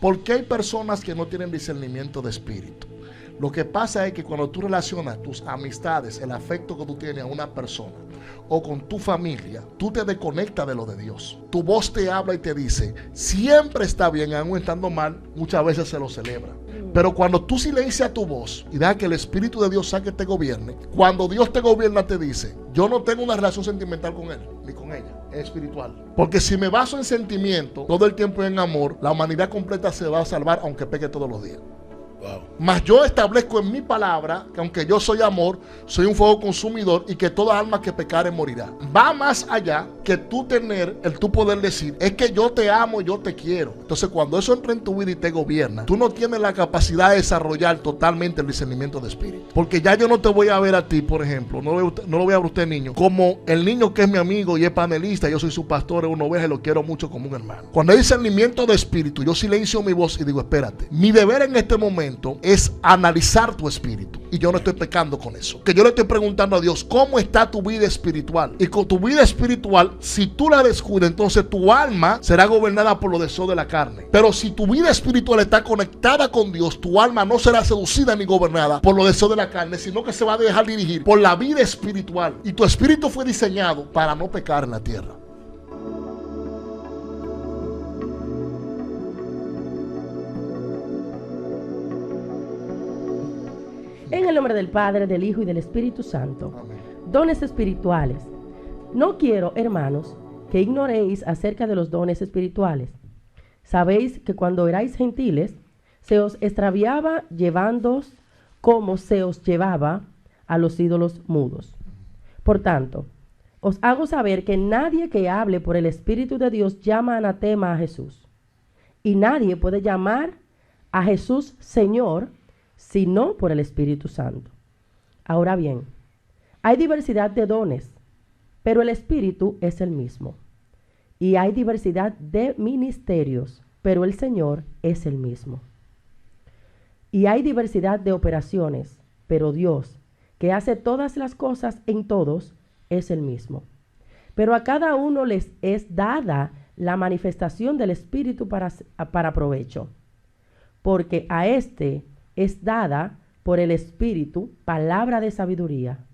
¿Por qué hay personas que no tienen discernimiento de espíritu? Lo que pasa es que cuando tú relacionas tus amistades, el afecto que tú tienes a una persona o con tu familia, tú te desconectas de lo de Dios. Tu voz te habla y te dice, siempre está bien, aún estando mal, muchas veces se lo celebra. Pero cuando tú silencias tu voz y dejas que el Espíritu de Dios sea que te gobierne, cuando Dios te gobierna te dice, yo no tengo una relación sentimental con él, ni con ella, es espiritual. Porque si me baso en sentimiento, todo el tiempo en amor, la humanidad completa se va a salvar aunque peque todos los días. Wow. Mas yo establezco en mi palabra que aunque yo soy amor, soy un fuego consumidor y que toda alma que pecare morirá. Va más allá que tú tener el tú poder decir, es que yo te amo, yo te quiero. Entonces cuando eso entra en tu vida y te gobierna, tú no tienes la capacidad de desarrollar totalmente el discernimiento de espíritu. Porque ya yo no te voy a ver a ti, por ejemplo, no lo voy a ver a usted niño, como el niño que es mi amigo y es panelista, yo soy su pastor, es una oveja y lo quiero mucho como un hermano. Cuando hay discernimiento de espíritu, yo silencio mi voz y digo, espérate, mi deber en este momento es analizar tu espíritu y yo no estoy pecando con eso, que yo le estoy preguntando a Dios cómo está tu vida espiritual, y con tu vida espiritual, si tú la descuidas, entonces tu alma será gobernada por los deseos de la carne. Pero si tu vida espiritual está conectada con Dios, tu alma no será seducida ni gobernada por los deseos de la carne, sino que se va a dejar dirigir por la vida espiritual, y tu espíritu fue diseñado para no pecar en la tierra. En el nombre del Padre, del Hijo y del Espíritu Santo. Amén. Dones espirituales. No quiero, hermanos, que ignoréis acerca de los dones espirituales. Sabéis que cuando erais gentiles, se os extraviaba llevándoos como se os llevaba a los ídolos mudos. Por tanto, os hago saber que nadie que hable por el Espíritu de Dios llama anatema a Jesús. Y nadie puede llamar a Jesús Señor, sino por el Espíritu Santo. Ahora bien, hay diversidad de dones, pero el Espíritu es el mismo. Y hay diversidad de ministerios, pero el Señor es el mismo. Y hay diversidad de operaciones, pero Dios, que hace todas las cosas en todos, es el mismo. Pero a cada uno les es dada la manifestación del Espíritu para provecho. Porque a este es dada por el Espíritu palabra de sabiduría,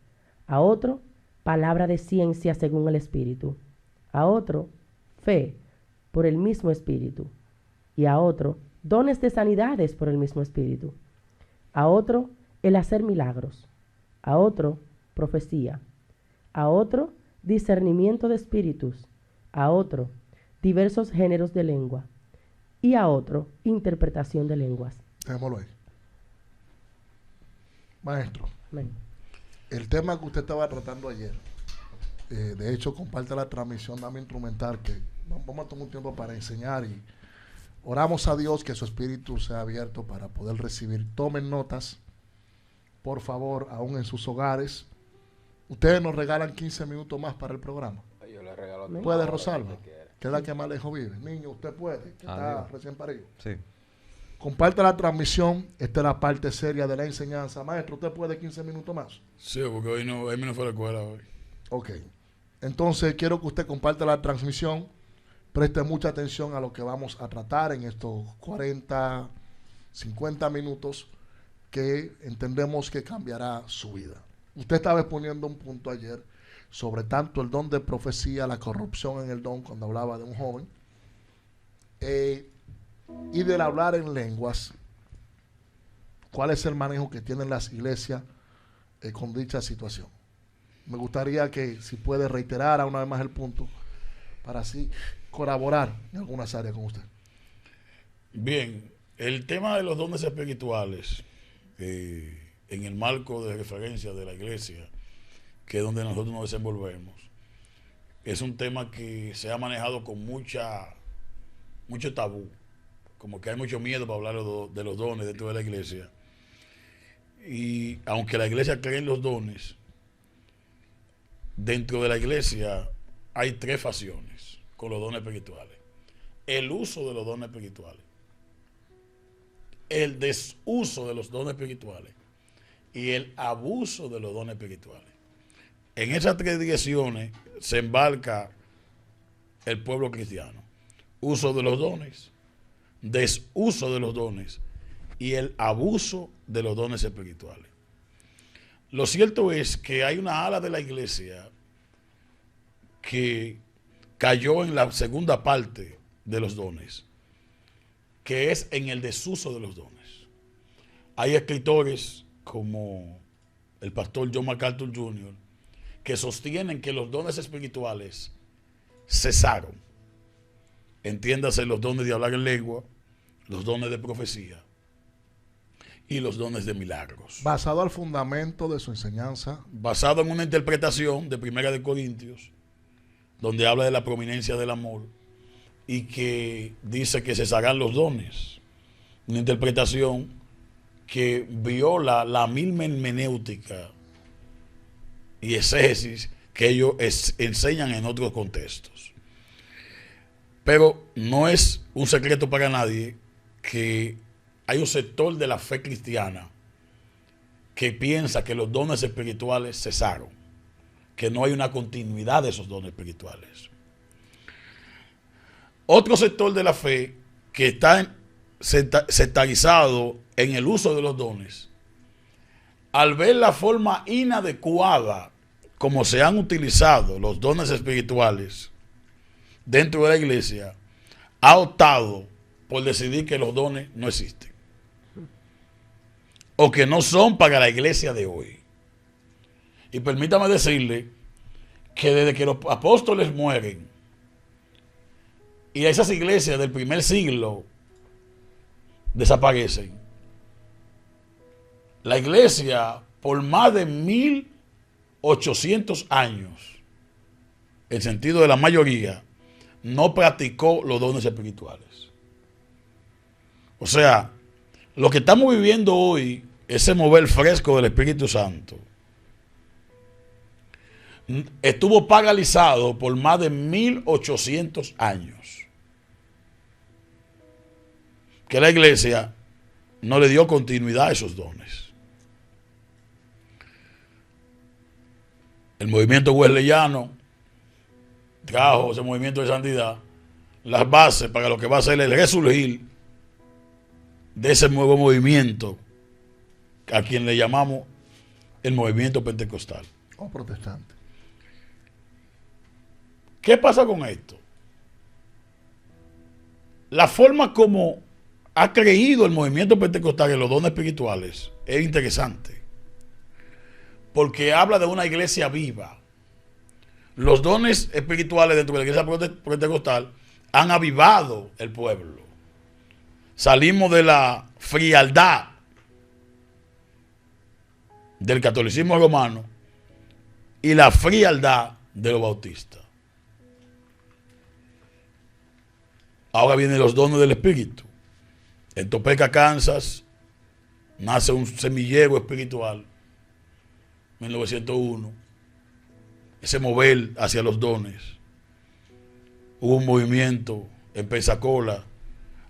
a otro palabra de ciencia según el Espíritu, a otro fe por el mismo Espíritu, y a otro dones de sanidades por el mismo Espíritu, a otro el hacer milagros, a otro profecía, a otro discernimiento de espíritus, a otro diversos géneros de lengua, y a otro interpretación de lenguas. Dejémoslo ahí. Maestro, Amén. el tema que usted estaba tratando ayer, de hecho comparte la transmisión, dame instrumental, que vamos a tomar un tiempo para enseñar y oramos a Dios que su espíritu sea abierto para poder recibir. Tomen notas, por favor, aún en sus hogares. Ustedes nos regalan 15 minutos más para el programa. Yo le regalo a ¿Puede, Rosalba? Que es la que más lejos vive. Niño, usted puede, que está recién parido. Sí. Comparte la transmisión. Esta es la parte seria de la enseñanza. Maestro, ¿usted puede 15 minutos más? Sí, porque hoy no fue a la escuela hoy. Ok. Entonces quiero que usted comparta la transmisión. Preste mucha atención a lo que vamos a tratar en estos 40, 50 minutos que entendemos que cambiará su vida. Usted estaba exponiendo un punto ayer sobre tanto el don de profecía, la corrupción en el don, cuando hablaba de un joven, y del hablar en lenguas. ¿Cuál es el manejo que tienen las iglesias con dicha situación? Me gustaría que si puede reiterar una vez más el punto para así colaborar en algunas áreas con usted. Bien, el tema de los dones espirituales en el marco de referencia de la iglesia, que es donde nosotros nos desenvolvemos, es un tema que se ha manejado con mucho tabú, como que hay mucho miedo para hablar de los dones dentro de la iglesia. Y aunque la iglesia cree en los dones, dentro de la iglesia hay tres facciones con los dones espirituales: el uso de los dones espirituales, el desuso de los dones espirituales y el abuso de los dones espirituales. En esas tres direcciones se embarca el pueblo cristiano: uso de los dones, desuso de los dones y el abuso de los dones espirituales. Lo cierto es que hay una ala de la iglesia que cayó en la segunda parte de los dones, que es en el desuso de los dones. Hay escritores como el pastor John MacArthur Jr. que sostienen que los dones espirituales cesaron. Entiéndase los dones de hablar en lengua, los dones de profecía y los dones de milagros. Basado al fundamento de su enseñanza. Basado en una interpretación de Primera de Corintios, donde habla de la prominencia del amor y que dice que cesarán los dones. Una interpretación que viola la misma hermenéutica y exégesis que ellos enseñan en otros contextos. Pero no es un secreto para nadie que hay un sector de la fe cristiana que piensa que los dones espirituales cesaron, que no hay una continuidad de esos dones espirituales. Otro sector de la fe que está sectarizado en el uso de los dones, al ver la forma inadecuada como se han utilizado los dones espirituales dentro de la iglesia, ha optado por decidir que los dones no existen o que no son para la iglesia de hoy. Y permítame decirle que desde que los apóstoles mueren y esas iglesias del primer siglo desaparecen, la iglesia por más de 1800 años, en sentido de la mayoría, no practicó los dones espirituales. O sea, lo que estamos viviendo hoy, ese mover fresco del Espíritu Santo, estuvo paralizado por más de 1800 años. Que la iglesia no le dio continuidad a esos dones. El movimiento wesleyano trajo ese movimiento de santidad, las bases para lo que va a ser el resurgir de ese nuevo movimiento, a quien le llamamos el movimiento pentecostal. O protestante. ¿Qué pasa con esto? La forma como ha creído el movimiento pentecostal en los dones espirituales es interesante, porque habla de una iglesia viva. Los dones espirituales dentro de la iglesia pentecostal han avivado el pueblo. Salimos de la frialdad del catolicismo romano y la frialdad de los bautistas. Ahora vienen los dones del Espíritu. En Topeka, Kansas, nace un semillero espiritual, 1901. Ese mover hacia los dones. Hubo un movimiento en Pensacola.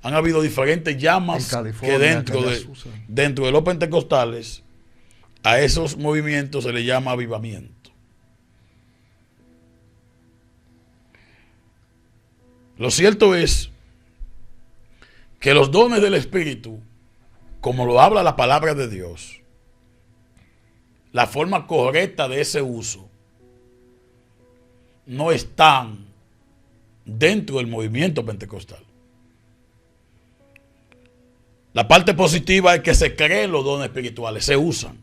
Han habido diferentes llamas que dentro de los pentecostales, a esos movimientos se le llama avivamiento. Lo cierto es que los dones del Espíritu, como lo habla la palabra de Dios, la forma correcta de ese uso, no están dentro del movimiento pentecostal. La parte positiva es que se creen los dones espirituales, se usan.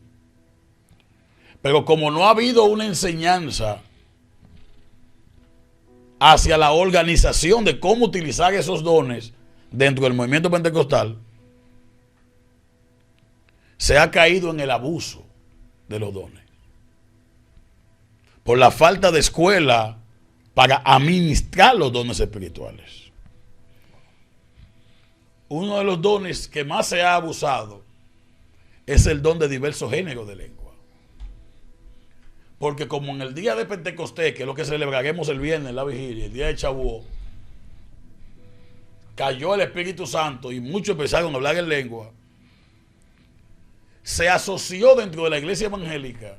Pero como no ha habido una enseñanza hacia la organización de cómo utilizar esos dones dentro del movimiento pentecostal, se ha caído en el abuso de los dones. Por la falta de escuela para administrar los dones espirituales. Uno de los dones que más se ha abusado es el don de diversos géneros de lengua. Porque como en el día de Pentecostés, que es lo que celebraremos el viernes, la vigilia, el día de Shavuot, cayó el Espíritu Santo y muchos empezaron a hablar en lengua, se asoció dentro de la iglesia evangélica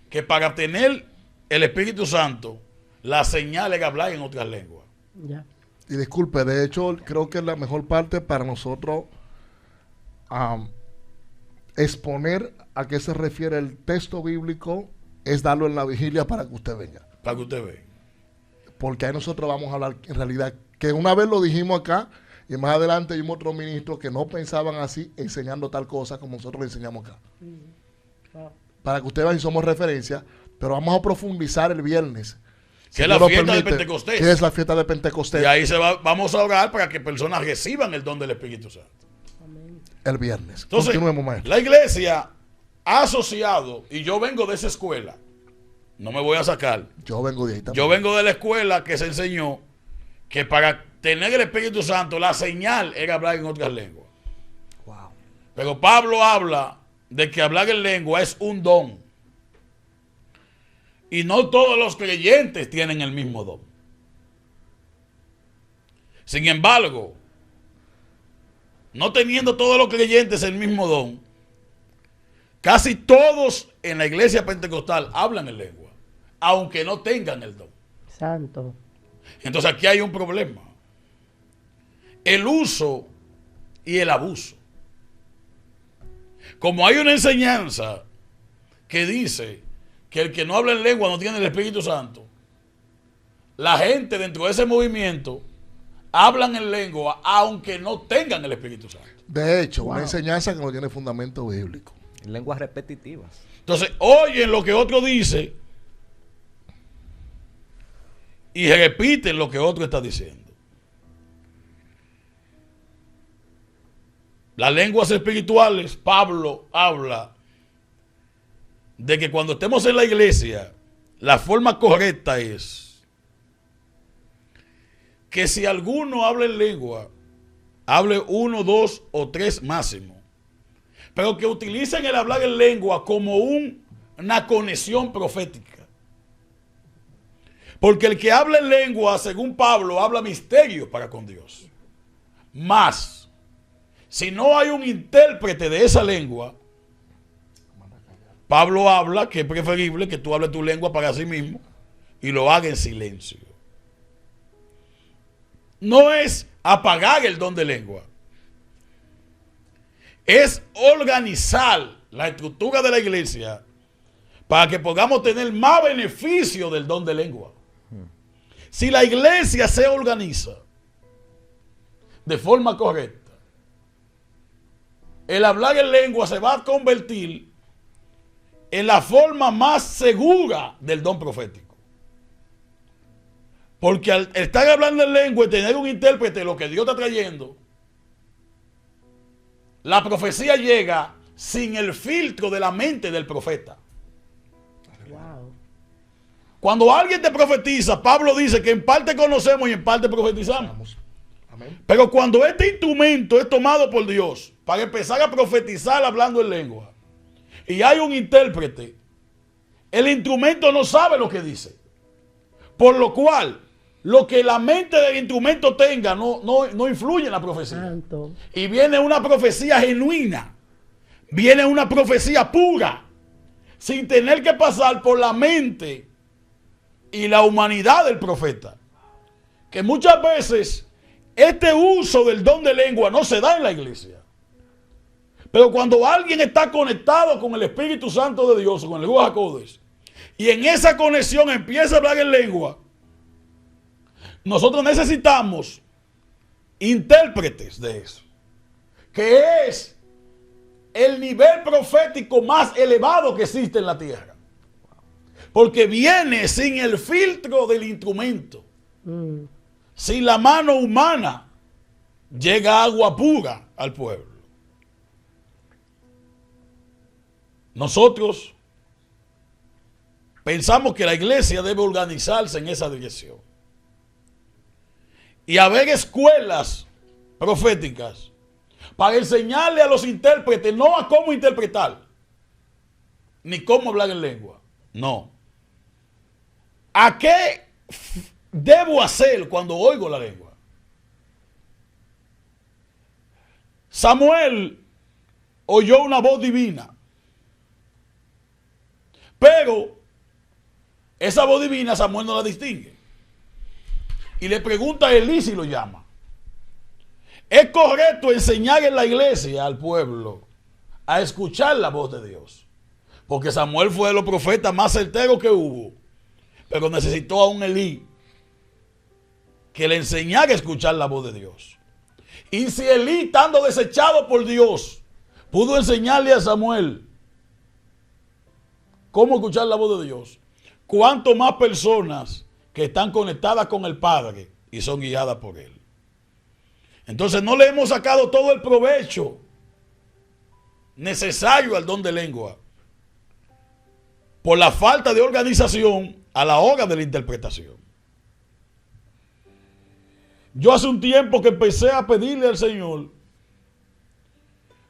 que para tener el Espíritu Santo, la señal era hablar en otras lenguas. Ya. Y disculpe, de hecho, creo que la mejor parte para nosotros exponer a qué se refiere el texto bíblico es darlo en la vigilia para que usted venga. Para que usted vea. Porque ahí nosotros vamos a hablar en realidad, que una vez lo dijimos acá, y más adelante vimos otros ministros que no pensaban así, enseñando tal cosa como nosotros le enseñamos acá. Wow. Para que usted vea y somos referencia, pero vamos a profundizar el viernes. Que es la fiesta de Pentecostés. Que es la fiesta de Pentecostés. Y ahí vamos a orar para que personas reciban el don del Espíritu Santo. Amén. El viernes. Entonces, continuemos, maestro. la iglesia ha asociado, y yo vengo de esa escuela, no me voy a sacar. Yo vengo de ahí también. Yo vengo de la escuela que se enseñó que para tener el Espíritu Santo, la señal era hablar en otras lenguas. Wow. Pero Pablo habla de que hablar en lengua es un don. Y no todos los creyentes tienen el mismo don. Sin embargo, no teniendo todos los creyentes el mismo don, casi todos en la iglesia pentecostal hablan en lengua, aunque no tengan el don. Santo. Entonces aquí hay un problema. El uso y el abuso. Como hay una enseñanza que dice que el que no habla en lengua no tiene el Espíritu Santo, la gente dentro de ese movimiento hablan en lengua aunque no tengan el Espíritu Santo. De hecho, Wow. una enseñanza que no tiene fundamento bíblico. Lenguas repetitivas. Entonces oyen lo que otro dice y repiten lo que otro está diciendo. Las lenguas espirituales, Pablo habla de que cuando estemos en la iglesia, la forma correcta es que si alguno habla en lengua, hable 1, 2 o 3 máximo, pero que utilicen el hablar en lengua como una conexión profética. Porque el que habla en lengua, según Pablo, habla misterios para con Dios. Más, si no hay un intérprete de esa lengua, Pablo habla que es preferible que tú hables tu lengua para sí mismo y lo hagas en silencio. No es apagar el don de lengua, es organizar la estructura de la iglesia para que podamos tener más beneficio del don de lengua. Si la iglesia se organiza de forma correcta, el hablar en lengua se va a convertir en la forma más segura del don profético. Porque al estar hablando en lengua y tener un intérprete de lo que Dios está trayendo, la profecía llega sin el filtro de la mente del profeta. Wow. Cuando alguien te profetiza, Pablo dice que en parte conocemos y en parte profetizamos. Vamos. Amén. Pero cuando este instrumento es tomado por Dios para empezar a profetizar hablando en lengua, y hay un intérprete, el instrumento no sabe lo que dice. Por lo cual, lo que la mente del instrumento tenga no influye en la profecía. Santo. Y viene una profecía genuina, viene una profecía pura, sin tener que pasar por la mente y la humanidad del profeta. Que muchas veces este uso del don de lengua no se da en la iglesia. Pero cuando alguien está conectado con el Espíritu Santo de Dios, con el Ruach HaKodesh, y en esa conexión empieza a hablar en lengua, nosotros necesitamos intérpretes de eso, que es el nivel profético más elevado que existe en la tierra. Porque viene sin el filtro del instrumento. Sin la mano humana llega agua pura al pueblo. Nosotros pensamos que la iglesia debe organizarse en esa dirección y haber escuelas proféticas para enseñarle a los intérpretes no a cómo interpretar ni cómo hablar en lengua, no, a qué debo hacer cuando oigo la lengua. Samuel oyó una voz divina, pero esa voz divina Samuel no la distingue. y le pregunta a Elí si lo llama. Es correcto enseñar en la iglesia al pueblo a escuchar la voz de Dios, porque Samuel fue de los profetas más certeros que hubo, pero necesitó a un Elí que le enseñara a escuchar la voz de Dios. Y si Elí, estando desechado por Dios, pudo enseñarle a Samuel cómo escuchar la voz de Dios, ¿cuánto más personas que están conectadas con el Padre y son guiadas por Él? Entonces no le hemos sacado todo el provecho necesario al don de lengua por la falta de organización a la hora de la interpretación. Yo hace un tiempo que empecé a pedirle al Señor,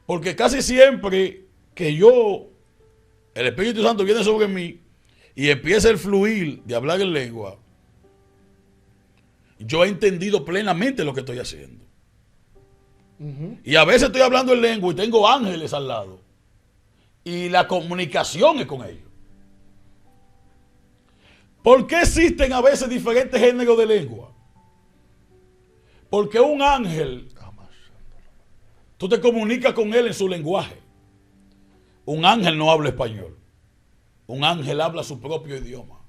porque casi siempre que el Espíritu Santo viene sobre mí y empieza el fluir de hablar en lengua, yo he entendido plenamente lo que estoy haciendo. Y a veces estoy hablando en lengua y tengo ángeles al lado, y la comunicación es con ellos. ¿Por qué existen a veces diferentes géneros de lengua? Porque un ángel, tú te comunicas con él en su lenguaje. Un ángel no habla español. Un ángel habla su propio idioma.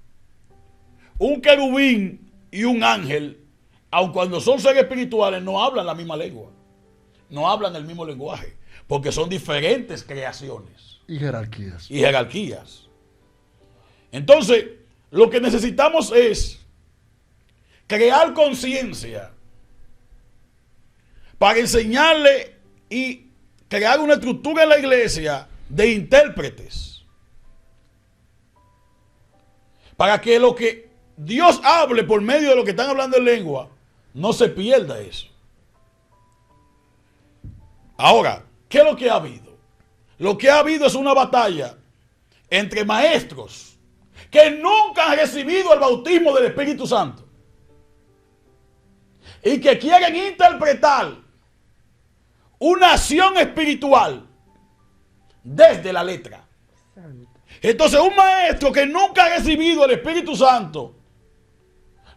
Un querubín y un ángel, aun cuando son seres espirituales, no hablan la misma lengua. No hablan el mismo lenguaje, porque son diferentes creaciones. Y jerarquías. Y jerarquías. Entonces, lo que necesitamos es crear conciencia para enseñarle y crear una estructura en la iglesia de intérpretes. Para que lo que Dios hable por medio de lo que están hablando en lengua, no se pierda eso. Ahora, ¿qué es lo que ha habido? Lo que ha habido es una batalla entre maestros que nunca han recibido el bautismo del Espíritu Santo y que quieren interpretar una acción espiritual desde la letra. Entonces, un maestro que nunca ha recibido el Espíritu Santo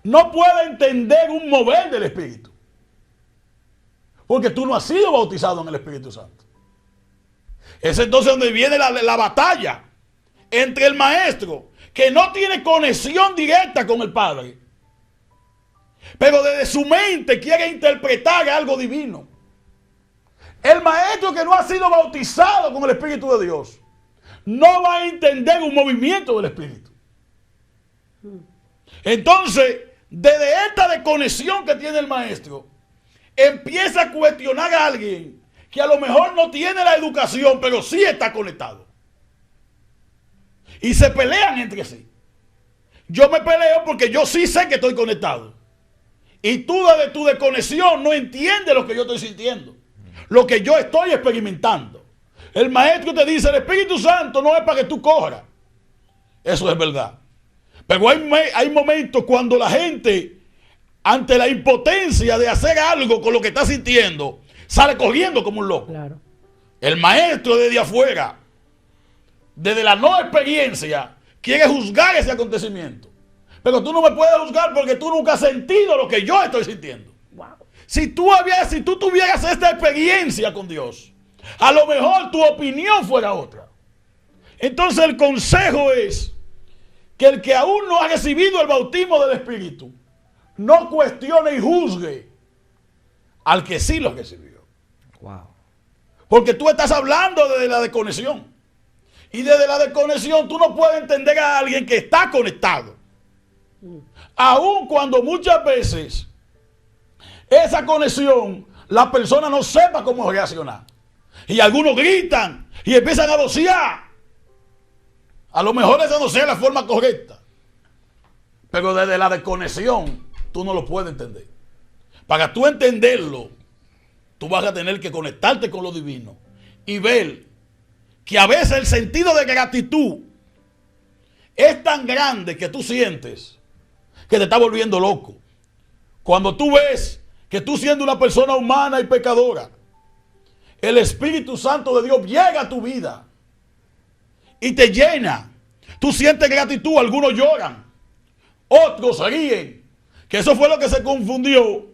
no puede entender un mover del Espíritu, porque tú no has sido bautizado en el Espíritu Santo. Es entonces donde viene la batalla entre el maestro, que no tiene conexión directa con el Padre, pero desde su mente quiere interpretar algo divino. El maestro que no ha sido bautizado con el Espíritu de Dios no va a entender un movimiento del Espíritu. Entonces, desde esta desconexión que tiene el maestro, empieza a cuestionar a alguien que a lo mejor no tiene la educación, pero sí está conectado. Y se pelean entre sí. Yo me peleo porque yo sí sé que estoy conectado. Y tú desde tu desconexión no entiendes lo que yo estoy sintiendo, lo que yo estoy experimentando. El maestro te dice, el Espíritu Santo no es para que tú corras. Eso es verdad. Pero hay momentos cuando la gente, ante la impotencia de hacer algo con lo que está sintiendo, sale corriendo como un loco. Claro. El maestro desde afuera, desde la no experiencia, quiere juzgar ese acontecimiento. Pero tú no me puedes juzgar porque tú nunca has sentido lo que yo estoy sintiendo. Wow. Si tú tuvieras esta experiencia con Dios, a lo mejor tu opinión fuera otra. Entonces el consejo es que el que aún no ha recibido el bautismo del Espíritu no cuestione y juzgue al que sí lo recibió. Wow. Porque tú estás hablando desde la desconexión. Y desde la desconexión tú no puedes entender a alguien que está conectado. Aun cuando muchas veces esa conexión la persona no sepa cómo reaccionar. Y algunos gritan y empiezan a vocear. A lo mejor esa no sea la forma correcta. Pero desde la desconexión tú no lo puedes entender. Para tú entenderlo, tú vas a tener que conectarte con lo divino y ver que a veces el sentido de gratitud es tan grande que tú sientes que te está volviendo loco. Cuando tú ves que tú, siendo una persona humana y pecadora, el Espíritu Santo de Dios llega a tu vida y te llena. Tú sientes gratitud, algunos lloran, otros ríen. Que eso fue lo que se confundió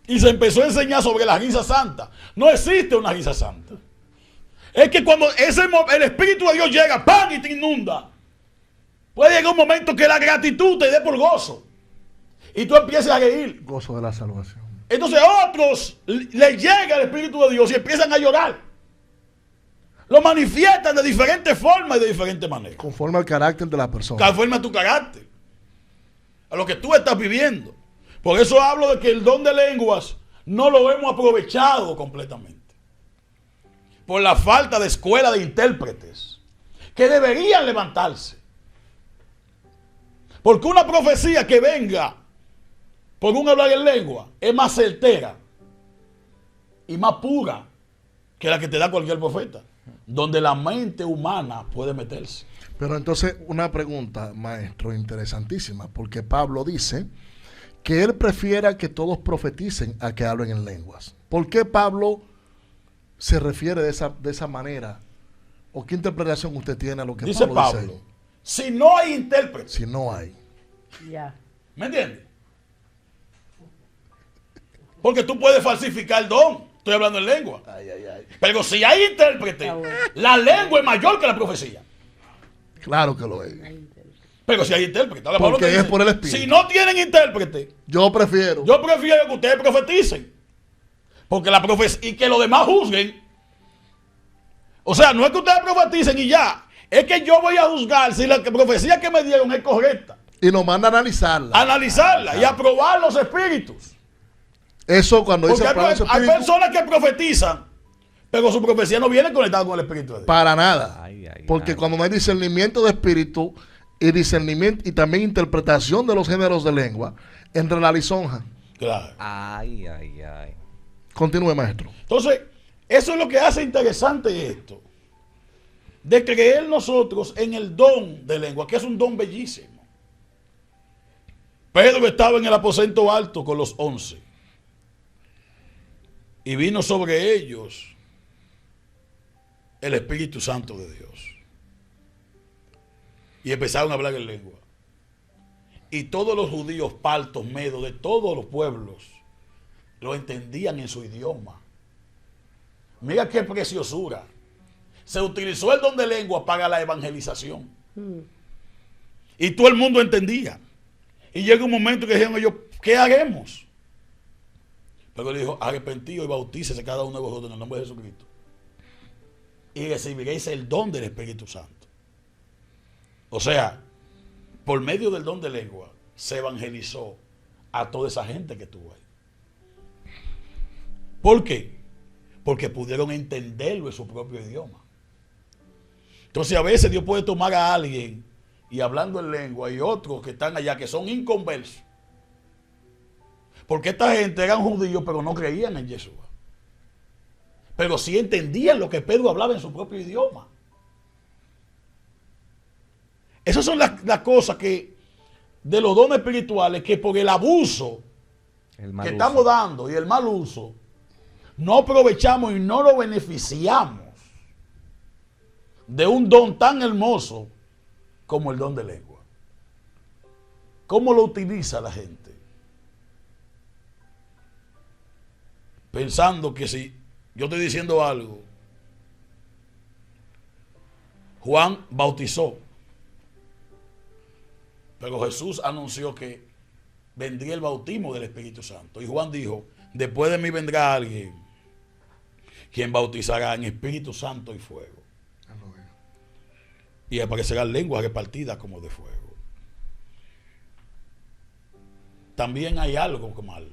y se empezó a enseñar sobre la risa santa. No existe una risa santa. Es que cuando el Espíritu de Dios llega, ¡pam!, y te inunda, puede llegar un momento que la gratitud te dé por gozo y tú empieces a reír. Gozo de la salvación. Entonces otros les llega el Espíritu de Dios y empiezan a llorar. Lo manifiestan de diferentes formas y de diferentes maneras. Conforme al carácter de la persona. Conforme a tu carácter, a lo que tú estás viviendo. Por eso hablo de que el don de lenguas no lo hemos aprovechado completamente. Por la falta de escuela de intérpretes que deberían levantarse. Porque una profecía que venga por un hablar en lengua es más certera y más pura que la que te da cualquier profeta, donde la mente humana puede meterse. Pero entonces una pregunta, maestro, interesantísima, porque Pablo dice que él prefiera que todos profeticen a que hablen en lenguas. ¿Por qué Pablo se refiere de esa manera? ¿O qué interpretación usted tiene a lo que Dice Pablo dice Pablo, ahí? si no hay intérprete, Si no hay. Ya. ¿me entiendes? Porque tú puedes falsificar el don. Estoy hablando en lengua. Pero si hay intérprete, la lengua es mayor que la profecía. Claro que lo es. Pero si hay intérprete. Ahora Pablo Porque te es dice, por el Espíritu. si no tienen intérprete, Yo prefiero. yo prefiero que ustedes profeticen. Porque la profecía, y que los demás juzguen. O sea, no es que ustedes profeticen y ya. Es que yo voy a juzgar si la profecía que me dieron es correcta. Y nos manda a analizarla. Analizarla y aprobar los espíritus. Eso cuando Porque dice hay espíritu, personas que profetizan, pero su profecía no viene conectada con el Espíritu de Dios. para nada. Ay, ay, Porque ay. cuando no hay discernimiento de espíritu y discernimiento y también interpretación de los géneros de lengua, entra la lisonja. Claro. Ay, ay, ay. Continúe, maestro. Entonces, eso es lo que hace interesante esto. De creer nosotros en el don de lengua, que es un don bellísimo. Pedro estaba en el aposento alto con los 11. Y vino sobre ellos el Espíritu Santo de Dios. Y empezaron a hablar en lengua. Y todos los judíos, partos, medos, de todos los pueblos, lo entendían en su idioma. Mira qué preciosura. Se utilizó el don de lengua para la evangelización. Y todo el mundo entendía. Y llega un momento que dijeron ellos, ¿qué haremos? Pero él dijo, arrepentido y bautícese cada uno de vosotros en el nombre de Jesucristo. Y recibiréis el don del Espíritu Santo. O sea, por medio del don de lengua, se evangelizó a toda esa gente que estuvo ahí. ¿Por qué? Porque pudieron entenderlo en su propio idioma. Entonces a veces Dios puede tomar a alguien y hablando en lengua y otros que están allá que son inconversos. Porque esta gente eran judíos pero no creían en Yeshua. Pero sí entendían lo que Pedro hablaba en su propio idioma. Esas son las cosas que de los dones espirituales que por el abuso que estamos dando y el mal uso no aprovechamos y no lo beneficiamos de un don tan hermoso como el don de lengua. ¿Cómo lo utiliza la gente? Pensando que si yo estoy diciendo algo, Juan bautizó, pero Jesús anunció que vendría el bautismo del Espíritu Santo. Y Juan dijo, después de mí vendrá alguien quien bautizará en Espíritu Santo y fuego. Y aparecerán lenguas repartidas como de fuego. También hay algo mal.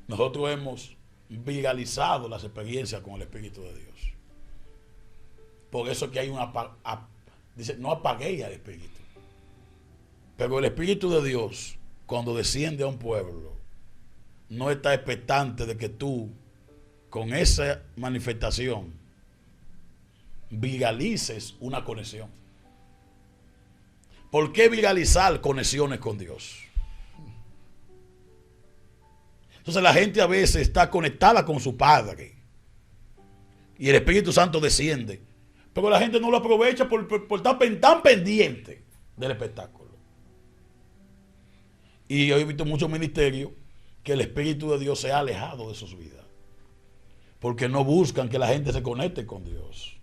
Nosotros hemos viralizado las experiencias con el Espíritu de Dios. Por eso es que hay dice, no apaguéis al Espíritu. Pero el Espíritu de Dios, cuando desciende a un pueblo, no está expectante de que tú, con esa manifestación, viralices una conexión. ¿Por qué viralizar conexiones con Dios? Entonces la gente a veces está conectada con su Padre y el Espíritu Santo desciende, pero la gente no lo aprovecha por estar tan pendiente del espectáculo. Y he visto muchos ministerios que el Espíritu de Dios se ha alejado de sus vidas. Porque no buscan que la gente se conecte con Dios,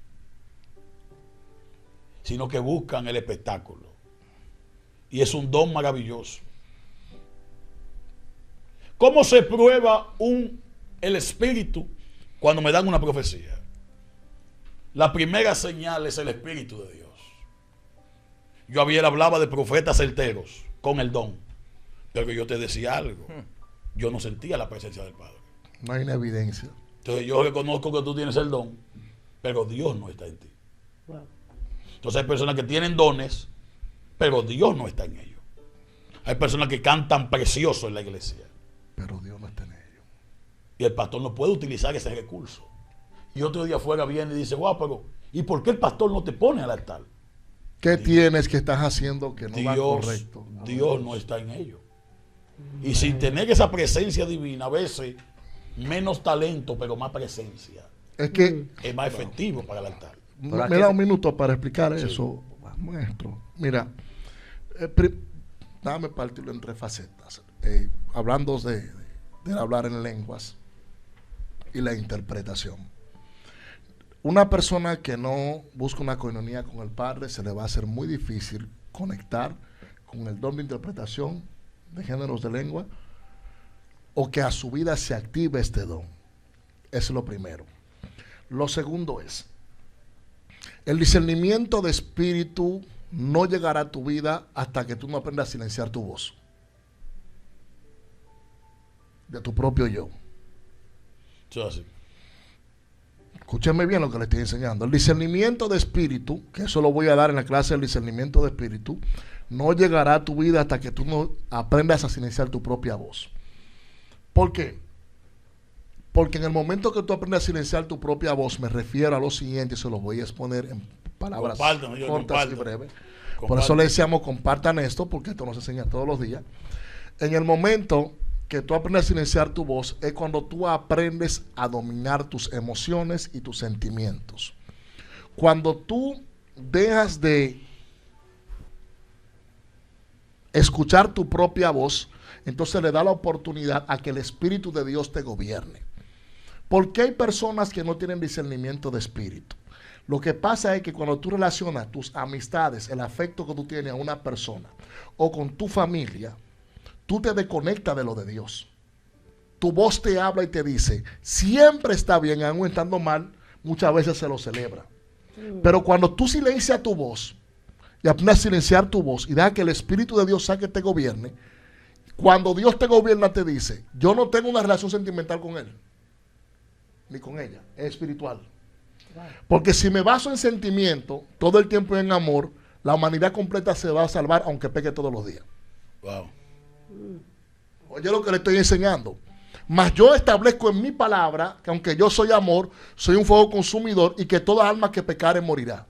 sino que buscan el espectáculo. Y es un don maravilloso. ¿Cómo se prueba el Espíritu cuando me dan una profecía? La primera señal es el Espíritu de Dios. Yo hablaba de profetas certeros con el don, pero yo te decía algo. Yo no sentía la presencia del Padre. No hay una evidencia. Entonces yo reconozco que tú tienes el don, pero Dios no está en ti. Wow. Entonces hay personas que tienen dones, pero Dios no está en ellos. Hay personas que cantan precioso en la iglesia, Pero Dios no está en ellos. y el pastor no puede utilizar ese recurso. Y otro día afuera viene y dice, wow, pero ¿y por qué el pastor no te pone al altar? ¿Qué tienes que estás haciendo que no va Dios, correcto? Dios no está en ellos. Y sin tener esa presencia divina, a veces menos talento, pero más presencia, Es que es más efectivo para el altar. me da un minuto para explicar eso, maestro. Mira, dame partirlo en 3 facetas. Hablando de hablar en lenguas y la interpretación. Una persona que no busca una coinonía con el Padre, se le va a hacer muy difícil conectar con el don de interpretación de géneros de lengua, o que a su vida se active este don. Eso es lo primero. Lo segundo es, el discernimiento de espíritu no llegará a tu vida hasta que tú no aprendas a silenciar tu voz, de tu propio yo. Eso es así. Escúchenme bien lo que le estoy enseñando. El discernimiento de espíritu, que eso lo voy a dar en la clase del discernimiento de espíritu, no llegará a tu vida hasta que tú no aprendas a silenciar tu propia voz. ¿Por qué? Porque en el momento que tú aprendes a silenciar tu propia voz, me refiero a lo siguiente, se lo voy a exponer en palabras cortas y breves. Por eso le decíamos, compartan esto, porque esto nos enseña todos los días. En el momento que tú aprendes a silenciar tu voz, es cuando tú aprendes a dominar tus emociones y tus sentimientos. Cuando tú dejas de escuchar tu propia voz, entonces le da la oportunidad a que el Espíritu de Dios te gobierne. ¿Por qué hay personas que no tienen discernimiento de espíritu? Lo que pasa es que cuando tú relacionas tus amistades, el afecto que tú tienes a una persona o con tu familia, tú te desconectas de lo de Dios. Tu voz te habla y te dice, siempre está bien, aún estando mal, muchas veces se lo celebra. Pero cuando tú silencias tu voz y aprendes a silenciar tu voz y deja que el Espíritu de Dios saque y te gobierne, cuando Dios te gobierna te dice, yo no tengo una relación sentimental con Él, ni con ella, es espiritual. Porque si me baso en sentimiento, todo el tiempo en amor, la humanidad completa se va a salvar aunque peque todos los días. Wow. Oye lo que le estoy enseñando. Mas yo establezco en mi palabra que aunque yo soy amor, soy un fuego consumidor y que toda alma que pecare morirá.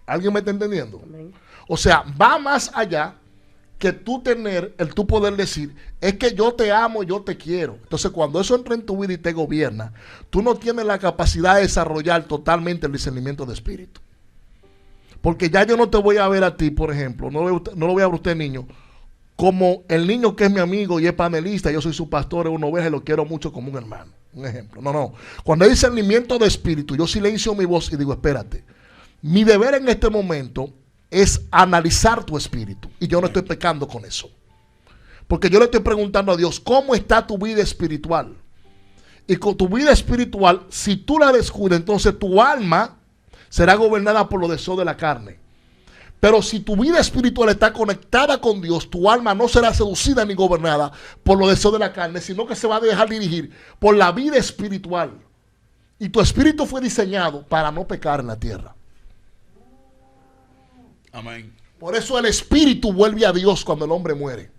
¿Alguien me está entendiendo? Amén. O sea, va más allá que tú tener, tú poder decir, es que yo te amo, yo te quiero. Entonces cuando eso entra en tu vida y te gobierna, tú no tienes la capacidad de desarrollar totalmente el discernimiento de espíritu. Porque ya yo no te voy a ver a ti, por ejemplo, no lo voy a ver a usted, niño, como el niño que es mi amigo y es panelista, yo soy su pastor, es una oveja y lo quiero mucho como un hermano. Un ejemplo. No. Cuando hay discernimiento de espíritu, yo silencio mi voz y digo, espérate, mi deber en este momento es analizar tu espíritu. Y yo no estoy pecando con eso. Porque yo le estoy preguntando a Dios, ¿cómo está tu vida espiritual? Y con tu vida espiritual, si tú la descuidas, entonces tu alma será gobernada por los deseos de la carne. Pero si tu vida espiritual está conectada con Dios, tu alma no será seducida ni gobernada por los deseos de la carne, sino que se va a dejar dirigir por la vida espiritual. Y tu espíritu fue diseñado para no pecar en la tierra. Amén. Por eso el espíritu vuelve a Dios cuando el hombre muere.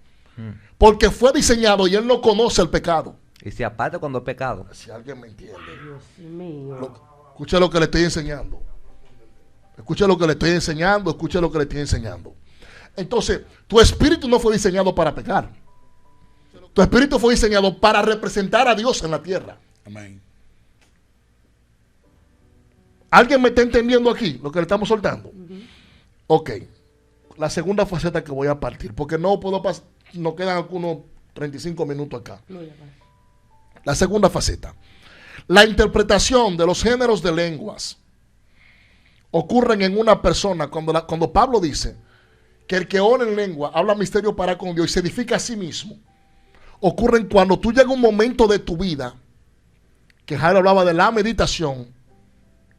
Porque fue diseñado y él no conoce el pecado. Y se aparta cuando es pecado. Si alguien me entiende. Dios mío. Escucha lo que le estoy enseñando. Escucha lo que le estoy enseñando. Escucha lo que le estoy enseñando. Entonces, tu espíritu no fue diseñado para pecar. Tu espíritu fue diseñado para representar a Dios en la tierra. Amén. ¿Alguien me está entendiendo aquí lo que le estamos soltando? Ok. la segunda faceta que voy a partir, porque no puedo nos quedan algunos 35 minutos acá. La segunda faceta. La interpretación de los géneros de lenguas ocurren en una persona cuando Pablo dice que el que ora en lengua habla misterio para con Dios y se edifica a sí mismo. Ocurren cuando tú llegas a un momento de tu vida, que Jairo hablaba de la meditación,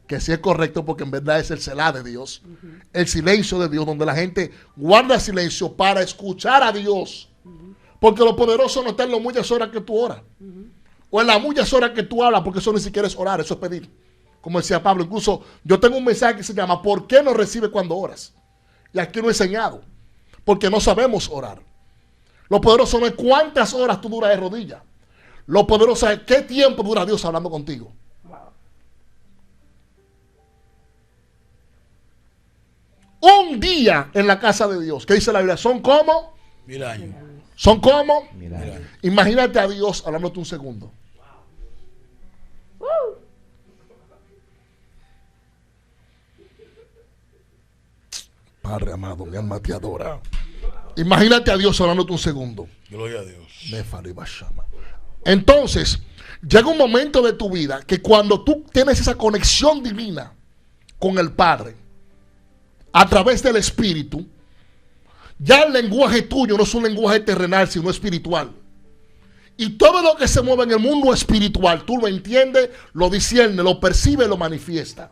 que sí es correcto porque en verdad es el celá de Dios, el silencio de Dios, donde la gente guarda silencio para escuchar a Dios, porque lo poderoso no está en las muchas horas que tú oras, o en las muchas horas que tú hablas, porque eso ni siquiera es orar, eso es pedir. Como decía Pablo, incluso yo tengo un mensaje que se llama ¿por qué no recibes cuando oras? Y aquí lo he enseñado, porque no sabemos orar. Lo poderoso no es cuántas horas tú duras de rodillas, lo poderoso es qué tiempo dura Dios hablando contigo. Un día en la casa de Dios, ¿qué dice la Biblia? Son como 1000 años. Son como 1000 años. Imagínate a Dios hablándote un segundo. Padre amado, mi alma te adora. Imagínate a Dios hablándote un segundo. Gloria a Dios. Entonces, llega un momento de tu vida que cuando tú tienes esa conexión divina con el Padre, a través del Espíritu, ya el lenguaje tuyo no es un lenguaje terrenal, sino espiritual. Y todo lo que se mueve en el mundo espiritual, tú lo entiendes, lo disciernes, lo percibes, lo manifiesta.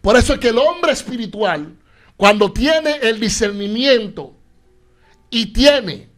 Por eso es que el hombre espiritual, cuando tiene el discernimiento y tiene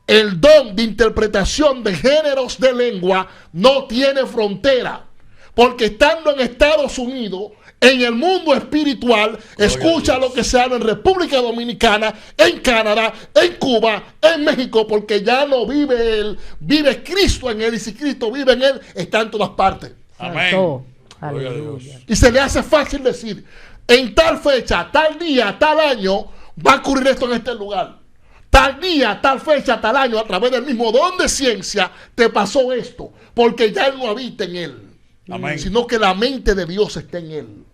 el don de interpretación de géneros de lengua, no tiene frontera. Porque estando en Estados Unidos, en el mundo espiritual, escucha lo que se habla en República Dominicana, en Canadá, en Cuba, en México, porque ya no vive él, vive Cristo en él, y si Cristo vive en él, está en todas partes. Amén. Aleluya. Y se le hace fácil decir, en tal fecha, tal día, tal año, va a ocurrir esto en este lugar. Tal día, tal fecha, tal año, a través del mismo don de ciencia, te pasó esto, porque ya él no habita en él. Amén. Sino que la mente de Dios está en él.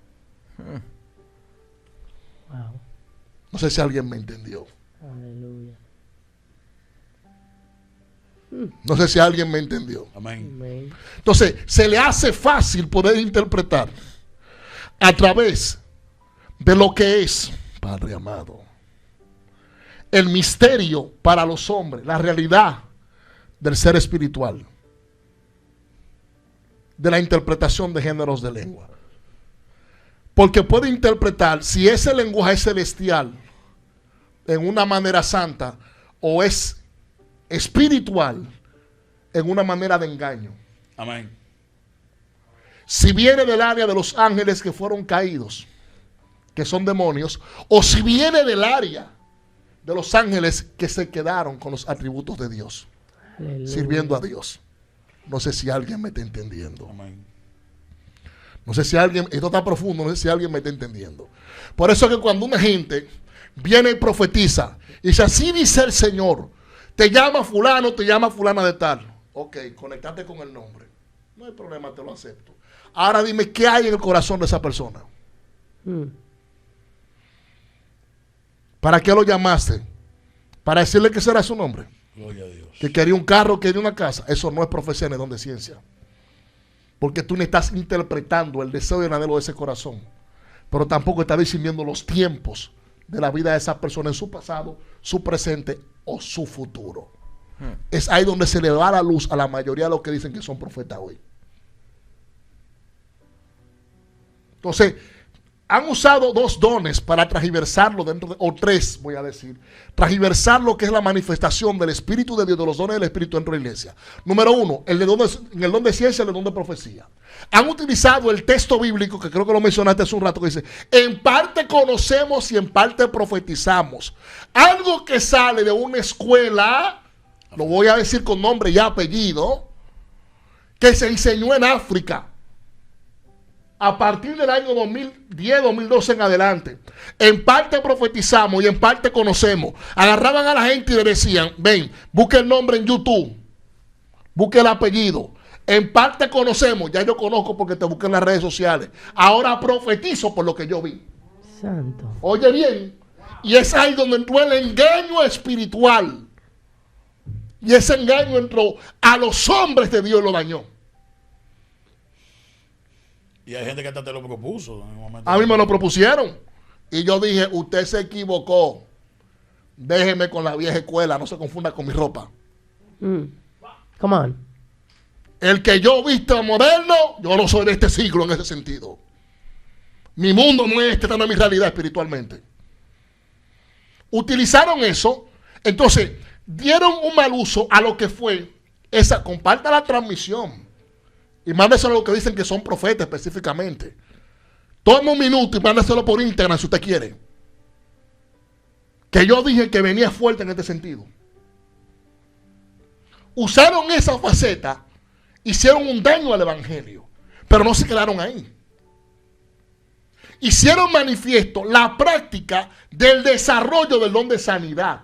Wow. No sé si alguien me entendió. Aleluya. No sé si alguien me entendió. Amén. Amén. Entonces, se le hace fácil poder interpretar a través de lo que es, Padre amado, el misterio para los hombres, la realidad del ser espiritual, de la interpretación de géneros de lengua. Porque puede interpretar si ese lenguaje es celestial en una manera santa o es espiritual en una manera de engaño. Amén. Si viene del área de los ángeles que fueron caídos, que son demonios, o si viene del área de los ángeles que se quedaron con los atributos de Dios, Aleluya. sirviendo a Dios. No sé si alguien me está entendiendo. Amén. No sé si alguien, esto está profundo, no sé si alguien me está entendiendo. Por eso es que cuando una gente viene y profetiza y dice, así dice el Señor, te llama fulano, te llama fulana de tal. Ok, conectate con el nombre. No hay problema, te lo acepto. Ahora dime, ¿qué hay en el corazón de esa persona? ¿Para qué lo llamaste? ¿Para decirle que será su nombre? Gloria a Dios. Que quería un carro, quería una casa. Eso no es profecía ni don de ciencia. Porque tú no estás interpretando el deseo y el anhelo de ese corazón. Pero tampoco estás discerniendo los tiempos de la vida de esa persona en su pasado, su presente o su futuro. Es ahí donde se le da la luz a la mayoría de los que dicen que son profetas hoy. Entonces, han usado dos dones para transversarlo dentro de, o tres, voy a decir, transversar lo que es la manifestación del Espíritu de Dios, de los dones del Espíritu dentro de la iglesia. Número uno, en el don de ciencia y el don de profecía. Han utilizado el texto bíblico, que creo que lo mencionaste hace un rato, que dice, en parte conocemos y en parte profetizamos. Algo que sale de una escuela, lo voy a decir con nombre y apellido, que se enseñó en África. A partir del año 2010, 2012 en adelante, en parte profetizamos y en parte conocemos. Agarraban a la gente y le decían, ven, busque el nombre en YouTube, busque el apellido. En parte conocemos, ya yo conozco porque te busqué en las redes sociales. Ahora profetizo por lo que yo vi. Santo. Oye bien, Y es ahí donde entró el engaño espiritual. Y ese engaño entró a los hombres de Dios y lo dañó. Y hay gente que hasta te lo propuso. En un momento. A mí me lo propusieron. Y yo dije, usted se equivocó. Déjeme con la vieja escuela, no se confunda con mi ropa. Come on. El que yo visto moderno, yo no soy de este siglo en ese sentido. Mi mundo no es este, esta no es mi realidad espiritualmente. Utilizaron eso, entonces dieron un mal uso a lo que fue esa. Comparta la transmisión y mándeselo a los que dicen que son profetas específicamente. Toma un minuto y mándeselo por Instagram si usted quiere. Que yo dije que venía fuerte en este sentido. Usaron esa faceta, hicieron un daño al evangelio, pero no se quedaron ahí. Hicieron manifiesto la práctica del desarrollo del don de sanidad.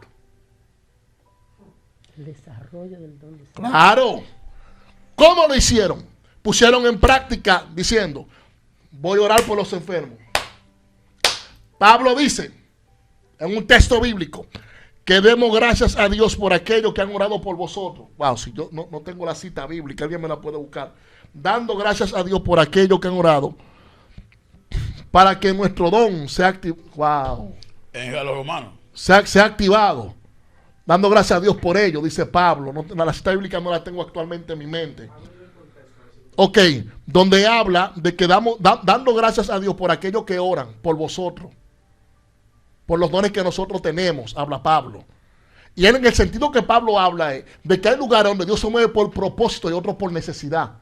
El desarrollo del don de sanidad. Claro. ¿Cómo lo hicieron? Pusieron en práctica diciendo, voy a orar por los enfermos. Pablo dice, en un texto bíblico, que demos gracias a Dios por aquellos que han orado por vosotros. Wow, si yo no tengo la cita bíblica, alguien me la puede buscar. Dando gracias a Dios por aquellos que han orado, para que nuestro don sea activado. Wow. En los romanos. Sea activado. Dando gracias a Dios por ello, dice Pablo. La cita bíblica no la tengo actualmente en mi mente. Ok, donde habla de que dando gracias a Dios por aquellos que oran por vosotros. Por los dones que nosotros tenemos, habla Pablo. Y en el sentido que Pablo habla es de que hay lugares donde Dios se mueve por propósito y otros por necesidad.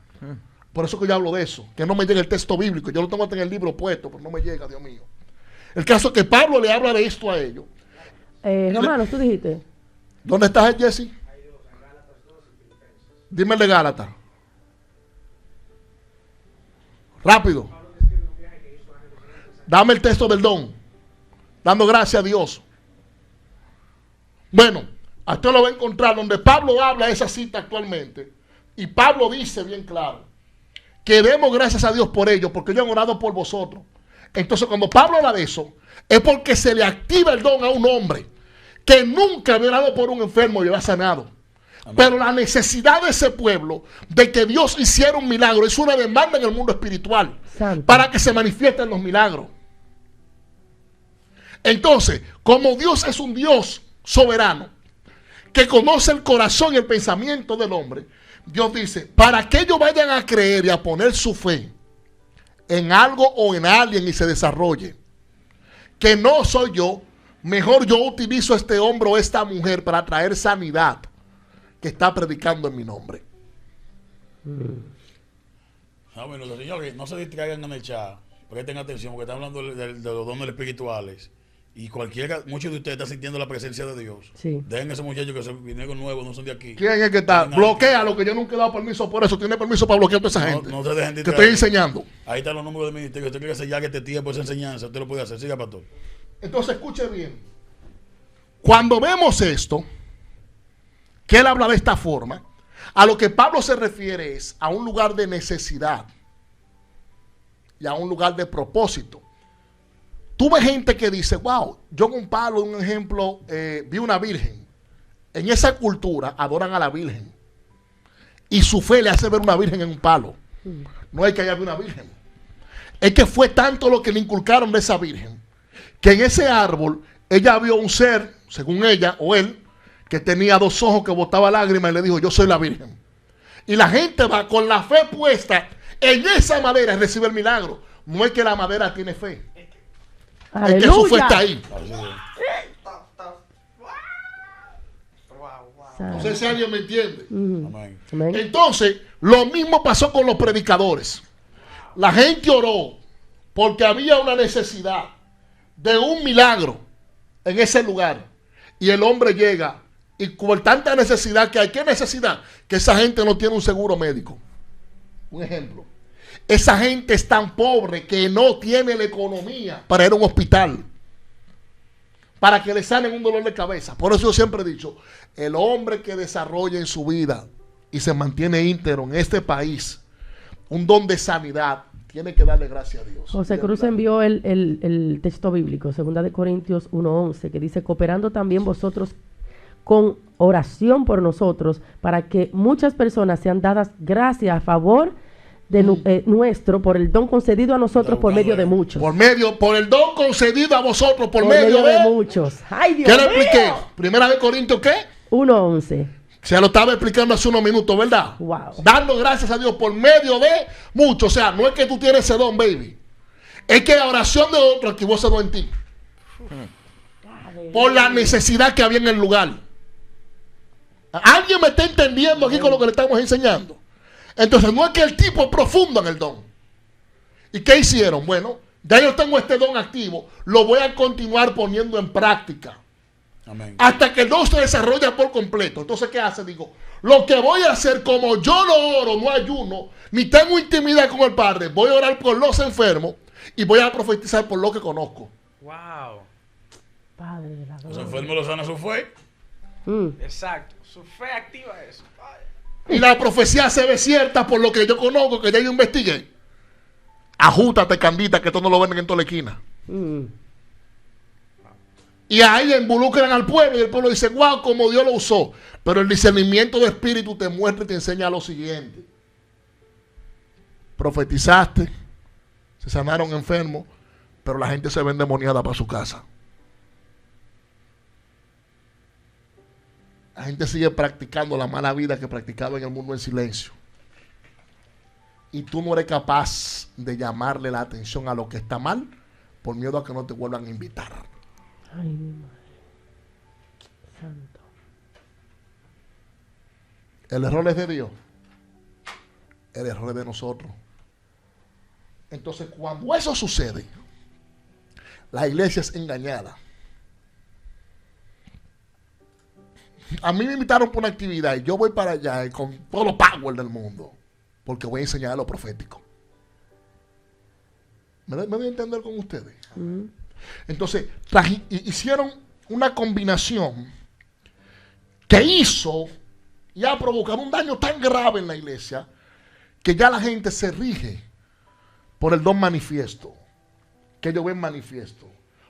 Por eso que yo hablo de eso, que no me llega el texto bíblico. Yo lo tengo hasta en el libro puesto, pero no me llega, Dios mío. El caso es que Pablo le habla de esto a ellos. Romanos, tú dijiste. ¿Dónde estás, Jesse? Dime el de Gálatas. Rápido. Dame el texto del don. Dando gracias a Dios. Bueno, a usted lo va a encontrar donde Pablo habla de esa cita actualmente. Y Pablo dice bien claro que demos gracias a Dios por ello, porque ellos han orado por vosotros. Entonces, cuando Pablo habla de eso, es porque se le activa el don a un hombre que nunca había orado por un enfermo y lo ha sanado. Amén. Pero la necesidad de ese pueblo de que Dios hiciera un milagro es una demanda en el mundo espiritual. Santo. Para que se manifiesten los milagros. Entonces, como Dios es un Dios soberano que conoce el corazón y el pensamiento del hombre, Dios dice, para que ellos vayan a creer y a poner su fe en algo o en alguien y se desarrolle, que no soy yo, mejor yo utilizo a este hombre o esta mujer para traer sanidad que está predicando en mi nombre. Bueno, los señores, no se distraigan en el chat, presten atención porque están hablando de los dones espirituales. Y muchos de ustedes están sintiendo la presencia de Dios. Sí. Dejen a esos muchachos que son vinieron nuevos, no son de aquí. ¿Quién es que está? Bloquea lo que yo nunca he dado permiso por eso. Tiene permiso para bloquear a toda esa gente. No se dejen distraer. Te estoy enseñando. Ahí están los números del ministerio. Usted quiere sellar este tiempo, esa enseñanza. Usted lo puede hacer. Siga, pastor. Entonces, escuche bien. Cuando vemos esto, que él habla de esta forma, a lo que Pablo se refiere es a un lugar de necesidad y a un lugar de propósito. Tú ves gente que dice, wow, yo con Pablo, un ejemplo, vi una virgen. En esa cultura adoran a la virgen. Y su fe le hace ver una virgen en un palo. No es que haya una virgen. Es que fue tanto lo que le inculcaron de esa virgen, que en ese árbol ella vio un ser, según ella o él, que tenía 2 ojos, que botaba lágrimas y le dijo, yo soy la virgen. Y la gente va con la fe puesta en esa madera y recibe el milagro. No es que la madera tiene fe. ¡Aleluya! Es que su fe está ahí. No sé si alguien me entiende. Entonces, lo mismo pasó con los predicadores. La gente oró porque había una necesidad de un milagro en ese lugar. Y el hombre llega y por tanta necesidad que hay, ¿qué necesidad? Que esa gente no tiene un seguro médico. Un ejemplo. Esa gente es tan pobre que no tiene la economía para ir a un hospital, para que le sanen un dolor de cabeza. Por eso yo siempre he dicho, el hombre que desarrolla en su vida y se mantiene íntegro en este país un don de sanidad, tiene que darle gracias a Dios. José Cruz envió el texto bíblico, 2 de Corintios 1:11, que dice, cooperando también vosotros con oración por nosotros, para que muchas personas sean dadas gracias a favor de nuestro, por el don concedido a nosotros por medio de muchos. Por el don concedido a vosotros por medio de muchos. ¡Ay, Dios mío! ¿Qué le expliqué? mío! Primera de Corintios, ¿qué? 1:11. Se lo estaba explicando hace unos minutos, ¿verdad? Wow. Dando gracias a Dios por medio de muchos. O sea, no es que tú tienes ese don, baby. Es que la oración de otro activó ese don en ti. Por la necesidad que había en el lugar. ¿Alguien me está entendiendo aquí con lo que le estamos enseñando? Entonces, no es que el tipo es profundo en el don. ¿Y qué hicieron? Bueno, ya yo tengo este don activo. Lo voy a continuar poniendo en práctica. Amén. Hasta que el don se desarrolla por completo. Entonces, ¿qué hace? Digo, lo que voy a hacer, como yo no oro, no ayuno, ni tengo intimidad con el Padre, voy a orar por los enfermos y voy a profetizar por lo que conozco. Wow. Padre de la Los gloria. enfermos los sana su fe. Exacto. Su fe activa eso. Y la profecía se ve cierta por lo que yo conozco, que ya yo investigué. Ajústate, Candita, que esto no lo venden en toda la esquina. Y ahí involucran al pueblo y el pueblo dice, wow, como Dios lo usó. Pero el discernimiento de espíritu te muestra y te enseña lo siguiente. Profetizaste, se sanaron enfermos, pero la gente se ve endemoniada para su casa. La gente sigue practicando la mala vida que practicaba en el mundo en silencio. Y tú no eres capaz de llamarle la atención a lo que está mal por miedo a que no te vuelvan a invitar. Ay, mi madre. Santo. El error es de Dios. El error es de nosotros. Entonces, cuando eso sucede, la iglesia es engañada. A mí me invitaron por una actividad y yo voy para allá con todo los power del mundo, porque voy a enseñar lo profético. ¿Me doy a entender con ustedes? Entonces, hicieron una combinación que hizo y ha provocado un daño tan grave en la iglesia que ya la gente se rige por el don manifiesto, que ellos ven manifiesto,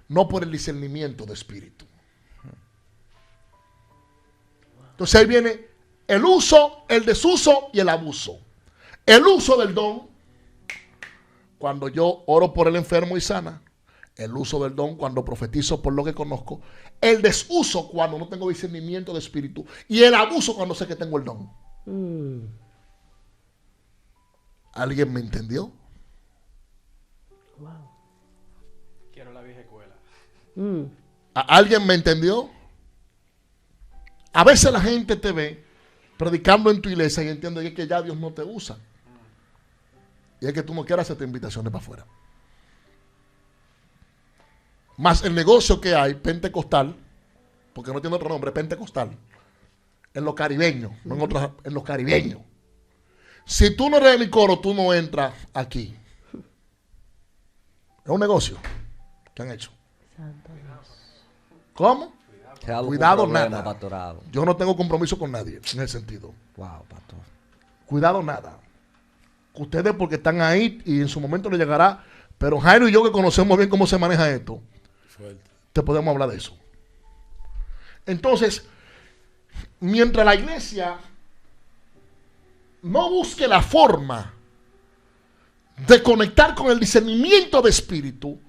no por el discernimiento de espíritu. Entonces ahí viene el uso, el desuso y el abuso. El uso del don, cuando yo oro por el enfermo y sana. El uso del don, cuando profetizo por lo que conozco. El desuso, cuando no tengo discernimiento de espíritu. Y el abuso, cuando sé que tengo el don. ¿Alguien me entendió? Wow. Quiero la vieja escuela. ¿Alguien me entendió? A veces la gente te ve predicando en tu iglesia y entiende que ya Dios no te usa. Y es que tú no quieras hacerte invitaciones para afuera. Más el negocio que hay, pentecostal, porque no tiene otro nombre, pentecostal, en los caribeños, no en otros, en los caribeños. Si tú no eres el coro, tú no entras aquí. Es un negocio que han hecho. Santo Dios. ¿Cómo? Cuidado, nada. Pastorado. Yo no tengo compromiso con nadie en ese sentido. Wow, pastor. Cuidado, nada. Ustedes porque están ahí y en su momento les llegará. Pero Jairo y yo que conocemos bien cómo se maneja esto, Fuerte. te podemos hablar de eso. Entonces, mientras la iglesia no busque la forma de conectar con el discernimiento de espíritu,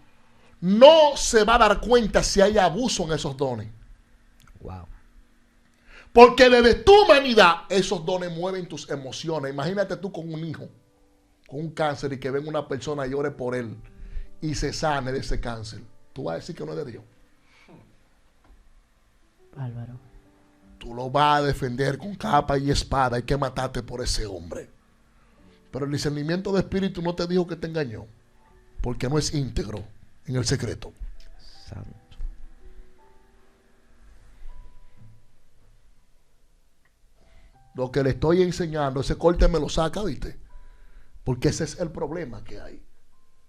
no se va a dar cuenta si hay abuso en esos dones. Wow. Porque desde tu humanidad esos dones mueven tus emociones. Imagínate tú con un hijo, con un cáncer y que venga una persona y ore por él y se sane de ese cáncer. Tú vas a decir que no es de Dios. Bárbaro. Tú lo vas a defender con capa y espada. Hay que matarte por ese hombre. Pero el discernimiento de espíritu no te dijo que te engañó, porque no es íntegro en el secreto. Santo. Lo que le estoy enseñando, ese corte me lo saca, ¿viste? Porque ese es el problema que hay,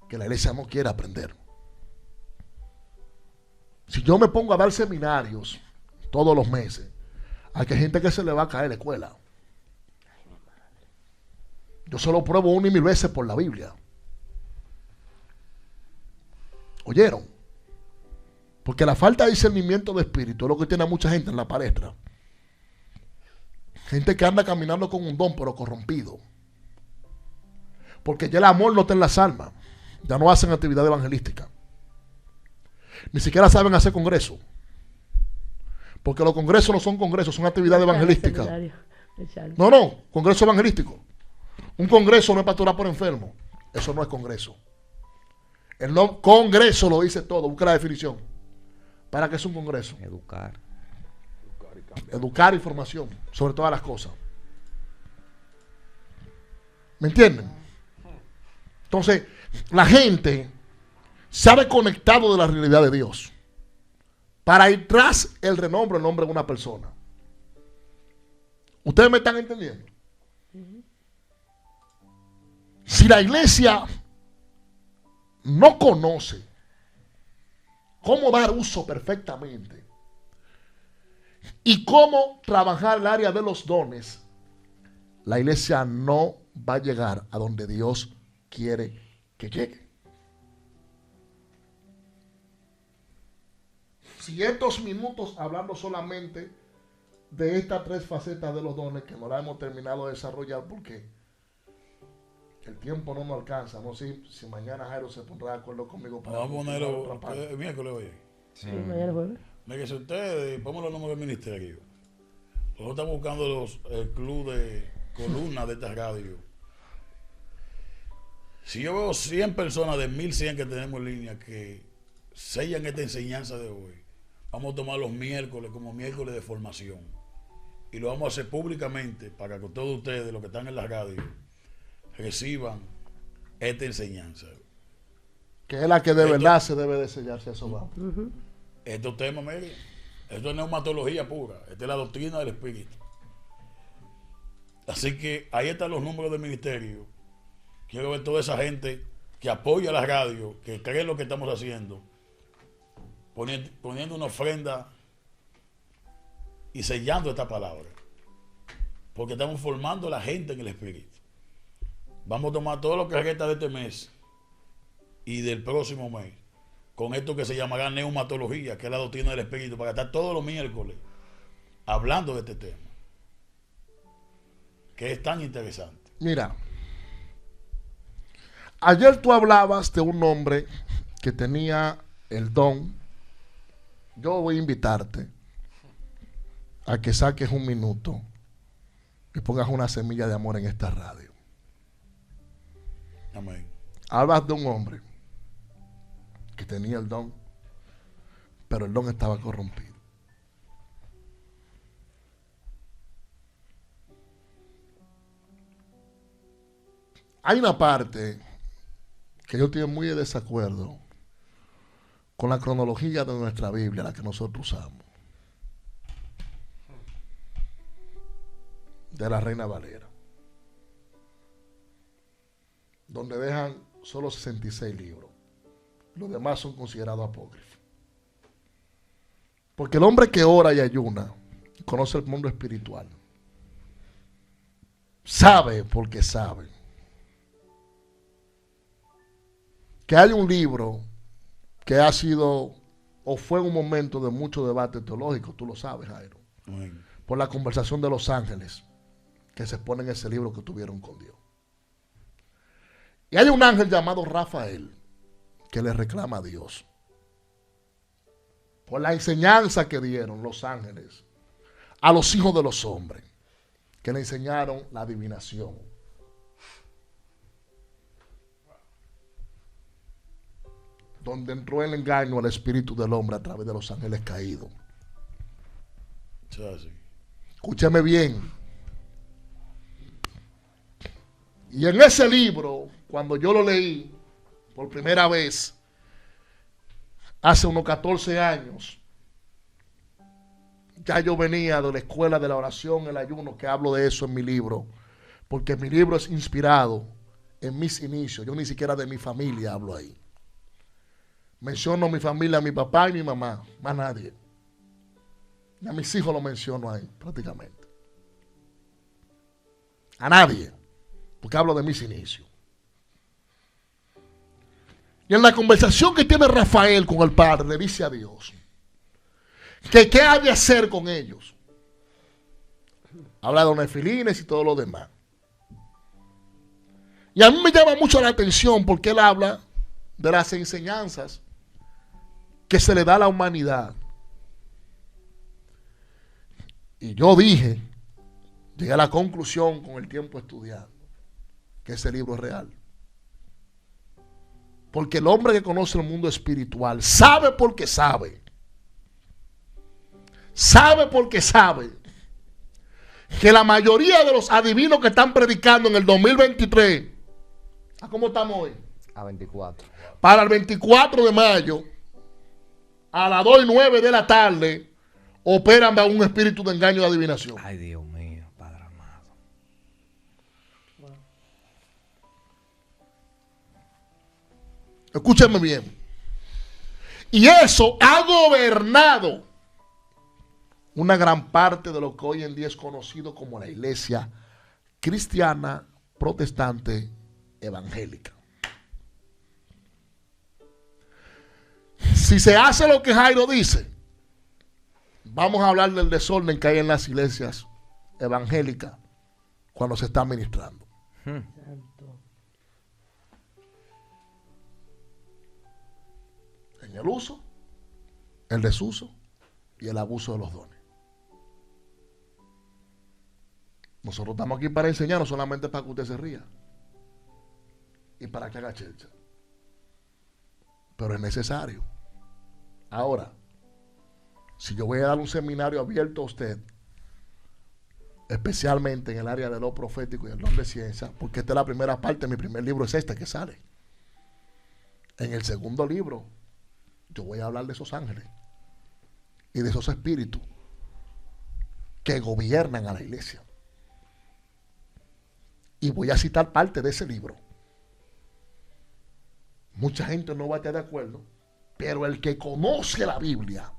que la iglesia no quiere aprender. Si yo me pongo a dar seminarios todos los meses, hay gente que se le va a caer la escuela. Yo solo pruebo 1 y 1000 veces por la Biblia. ¿Oyeron? Porque la falta de discernimiento de espíritu es lo que tiene a mucha gente en la palestra. Gente que anda caminando con un don pero corrompido. Porque ya el amor no está en las almas. Ya no hacen actividad evangelística. Ni siquiera saben hacer congresos. Porque los congresos no son congresos, son actividades evangelísticas. No, congreso evangelístico. Un congreso no es para orar por enfermos. Eso no es congreso. El no, congreso lo dice todo. Busca la definición. ¿Para qué es un congreso? Educar. Educar y formación sobre todas las cosas. ¿Me entienden? Entonces, la gente se ha desconectado de la realidad de Dios para ir tras el renombre, el nombre de una persona. ¿Ustedes me están entendiendo? Si la iglesia no conoce cómo dar uso perfectamente y cómo trabajar el área de los dones, la iglesia no va a llegar a donde Dios quiere que llegue. Si estos minutos hablando solamente de estas tres facetas de los dones que no la hemos terminado de desarrollar porque el tiempo no nos alcanza, no sé si mañana Jairo se pondrá de acuerdo conmigo para vamos a ponerlo el miércoles hoy. Sí, mañana jueves. Mire, si ustedes, pongan los nombres del ministerio. Nosotros estamos buscando el club de columna de esta radio. Si yo veo 100 personas de 1100 que tenemos en línea que sellan esta enseñanza de hoy, vamos a tomar los miércoles como miércoles de formación. Y lo vamos a hacer públicamente para que todos ustedes, los que están en la radio, reciban esta enseñanza. Que es la que de verdad se debe de sellarse eso. Estos temas, mire, esto es neumatología pura. Esta es la doctrina del Espíritu. Así que ahí están los números del ministerio. Quiero ver toda esa gente que apoya la radio, que cree lo que estamos haciendo, poniendo una ofrenda y sellando esta palabra. Porque estamos formando a la gente en el Espíritu. Vamos a tomar todo lo que resta de este mes y del próximo mes con esto que se llamará neumatología, que es la doctrina del Espíritu, para estar todos los miércoles hablando de este tema, que es tan interesante. Mira, ayer tú hablabas de un hombre que tenía el don. Yo voy a invitarte a que saques un minuto y pongas una semilla de amor en esta radio. Amén. Hablas de un hombre que tenía el don, pero el don estaba corrompido. Hay una parte que yo estoy muy de desacuerdo con la cronología de nuestra Biblia, la que nosotros usamos, de la Reina Valera, donde dejan solo 66 libros. Los demás son considerados apócrifos. Porque el hombre que ora y ayuna, conoce el mundo espiritual, sabe porque sabe que hay un libro que ha sido o fue un momento de mucho debate teológico, tú lo sabes, Jairo, por la conversación de los ángeles que se pone en ese libro que tuvieron con Dios. Y hay un ángel llamado Rafael que le reclama a Dios por la enseñanza que dieron los ángeles a los hijos de los hombres, que le enseñaron la adivinación. Donde entró el engaño al espíritu del hombre a través de los ángeles caídos. Escúchame bien. Y en ese libro, cuando yo lo leí por primera vez, hace unos 14 años, ya yo venía de la escuela de la oración, el ayuno, que hablo de eso en mi libro, porque mi libro es inspirado en mis inicios. Yo ni siquiera de mi familia hablo ahí. Menciono a mi familia, a mi papá y mi mamá, más nadie. Ni a mis hijos lo menciono ahí, prácticamente. A nadie, porque hablo de mis inicios. Y en la conversación que tiene Rafael con el Padre, le dice a Dios que qué ha de hacer con ellos. Habla de los nefilines y todo lo demás. Y a mí me llama mucho la atención porque él habla de las enseñanzas que se le da a la humanidad. Y yo llegué a la conclusión con el tiempo estudiando, que ese libro es real. Porque el hombre que conoce el mundo espiritual sabe porque sabe. Sabe porque sabe que la mayoría de los adivinos que están predicando en el 2023, ¿a cómo estamos hoy? A 24. Para el 24 de mayo, a las 2:09 de la tarde, operan bajo un espíritu de engaño y de adivinación. Ay, Dios mío, Padre amado. Escúchenme bien. Y eso ha gobernado una gran parte de lo que hoy en día es conocido como la iglesia cristiana, protestante, evangélica. Si se hace lo que Jairo dice, vamos a hablar del desorden que hay en las iglesias evangélicas cuando se está ministrando. Santo. En el uso, el desuso y el abuso de los dones. Nosotros estamos aquí para enseñar, no solamente para que usted se ría y para que haga chelcha. Pero es necesario. Ahora, si yo voy a dar un seminario abierto a usted, especialmente en el área de lo profético y el don de ciencia, porque esta es la primera parte, mi primer libro es este que sale. En el segundo libro, yo voy a hablar de esos ángeles y de esos espíritus que gobiernan a la iglesia. Y voy a citar parte de ese libro. Mucha gente no va a estar de acuerdo, pero el que conoce la Biblia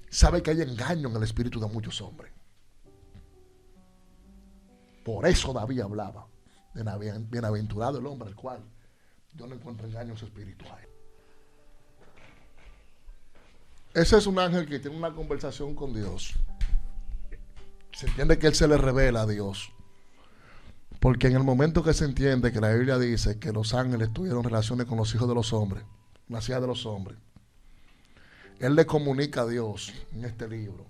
sabe que hay engaño en el espíritu de muchos hombres. Por eso David hablaba de bienaventurado el hombre al cual yo no encuentro engaños espirituales. Ese es un ángel que tiene una conversación con Dios. Se entiende que él se le revela a Dios. Porque en el momento que se entiende que la Biblia dice que los ángeles tuvieron relaciones con los hijos de los hombres, las hijas de los hombres, él le comunica a Dios en este libro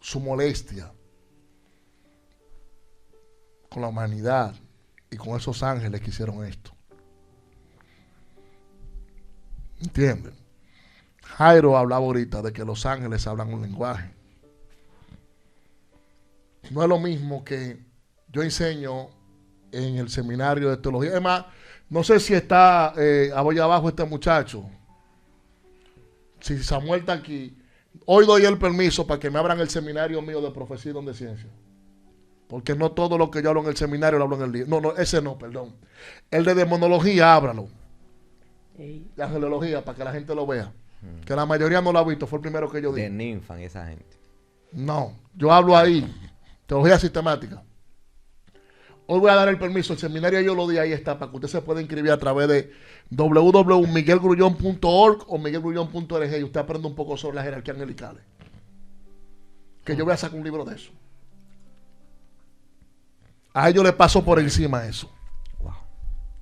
su molestia con la humanidad y con esos ángeles que hicieron esto. ¿Entienden? Jairo hablaba ahorita de que los ángeles hablan un lenguaje. No es lo mismo que yo enseño en el seminario de teología. Además, no sé si está allá abajo este muchacho. Si Samuel está aquí, hoy doy el permiso para que me abran el seminario mío de profecía y don de ciencia. Porque no todo lo que yo hablo en el seminario lo hablo en el libro. No, ese no, perdón. El de demonología, ábralo. Ey. De angelología, para que la gente lo vea. Que la mayoría no lo ha visto, fue el primero que yo De dije. Ninfan, esa gente. No, yo hablo ahí. Teología sistemática. Hoy voy a dar el permiso. El seminario yo lo di, ahí está, para que usted se pueda inscribir a través de www.miguelgrullón.org o miguelgrullón.org y usted aprende un poco sobre las jerarquías angelicales. Que yo voy a sacar un libro de eso. A ellos les paso por encima eso. Wow.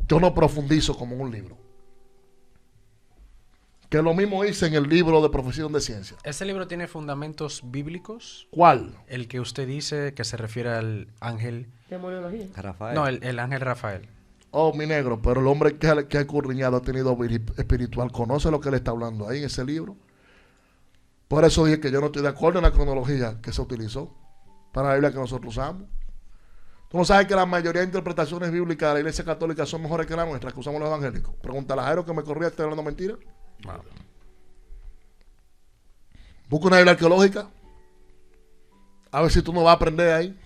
Yo no profundizo como en un libro. Que lo mismo hice en el libro de Profesión de Ciencia. ¿Ese libro tiene fundamentos bíblicos? ¿Cuál? El que usted dice que se refiere al ángel. Demonología. Rafael. No, el ángel Rafael. Oh, mi negro, pero el hombre que ha escudriñado, ha tenido vida espiritual, conoce lo que le está hablando ahí en ese libro. Por eso dije que yo no estoy de acuerdo en la cronología que se utilizó para la Biblia que nosotros usamos. Tú no sabes que la mayoría de interpretaciones bíblicas de la Iglesia Católica son mejores que las nuestras que usamos los evangélicos. Pregúntale a Jairo que me corría, estoy hablando mentira. Wow. Busca una Biblia arqueológica. A ver si tú no vas a aprender ahí.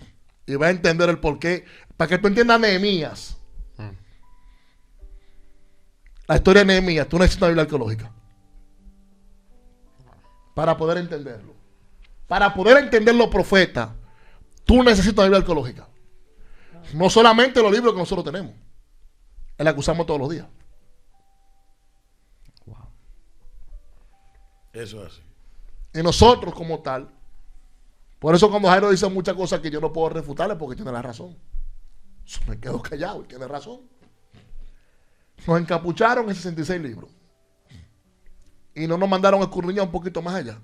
Y vas a entender el porqué. Para que tú entiendas Nehemías. La historia de Nehemías. Tú necesitas una Biblia arqueológica. Para poder entenderlo. Para poder entender los profetas. Tú necesitas una Biblia arqueológica. No solamente los libros que nosotros tenemos. Le acusamos todos los días. Wow. Eso es así. Y nosotros como tal, por eso cuando Jairo dice muchas cosas que yo no puedo refutarle porque tiene la razón. Me quedo callado y tiene razón. Nos encapucharon en 66 libros. Y no nos mandaron a escudriñar un poquito más allá.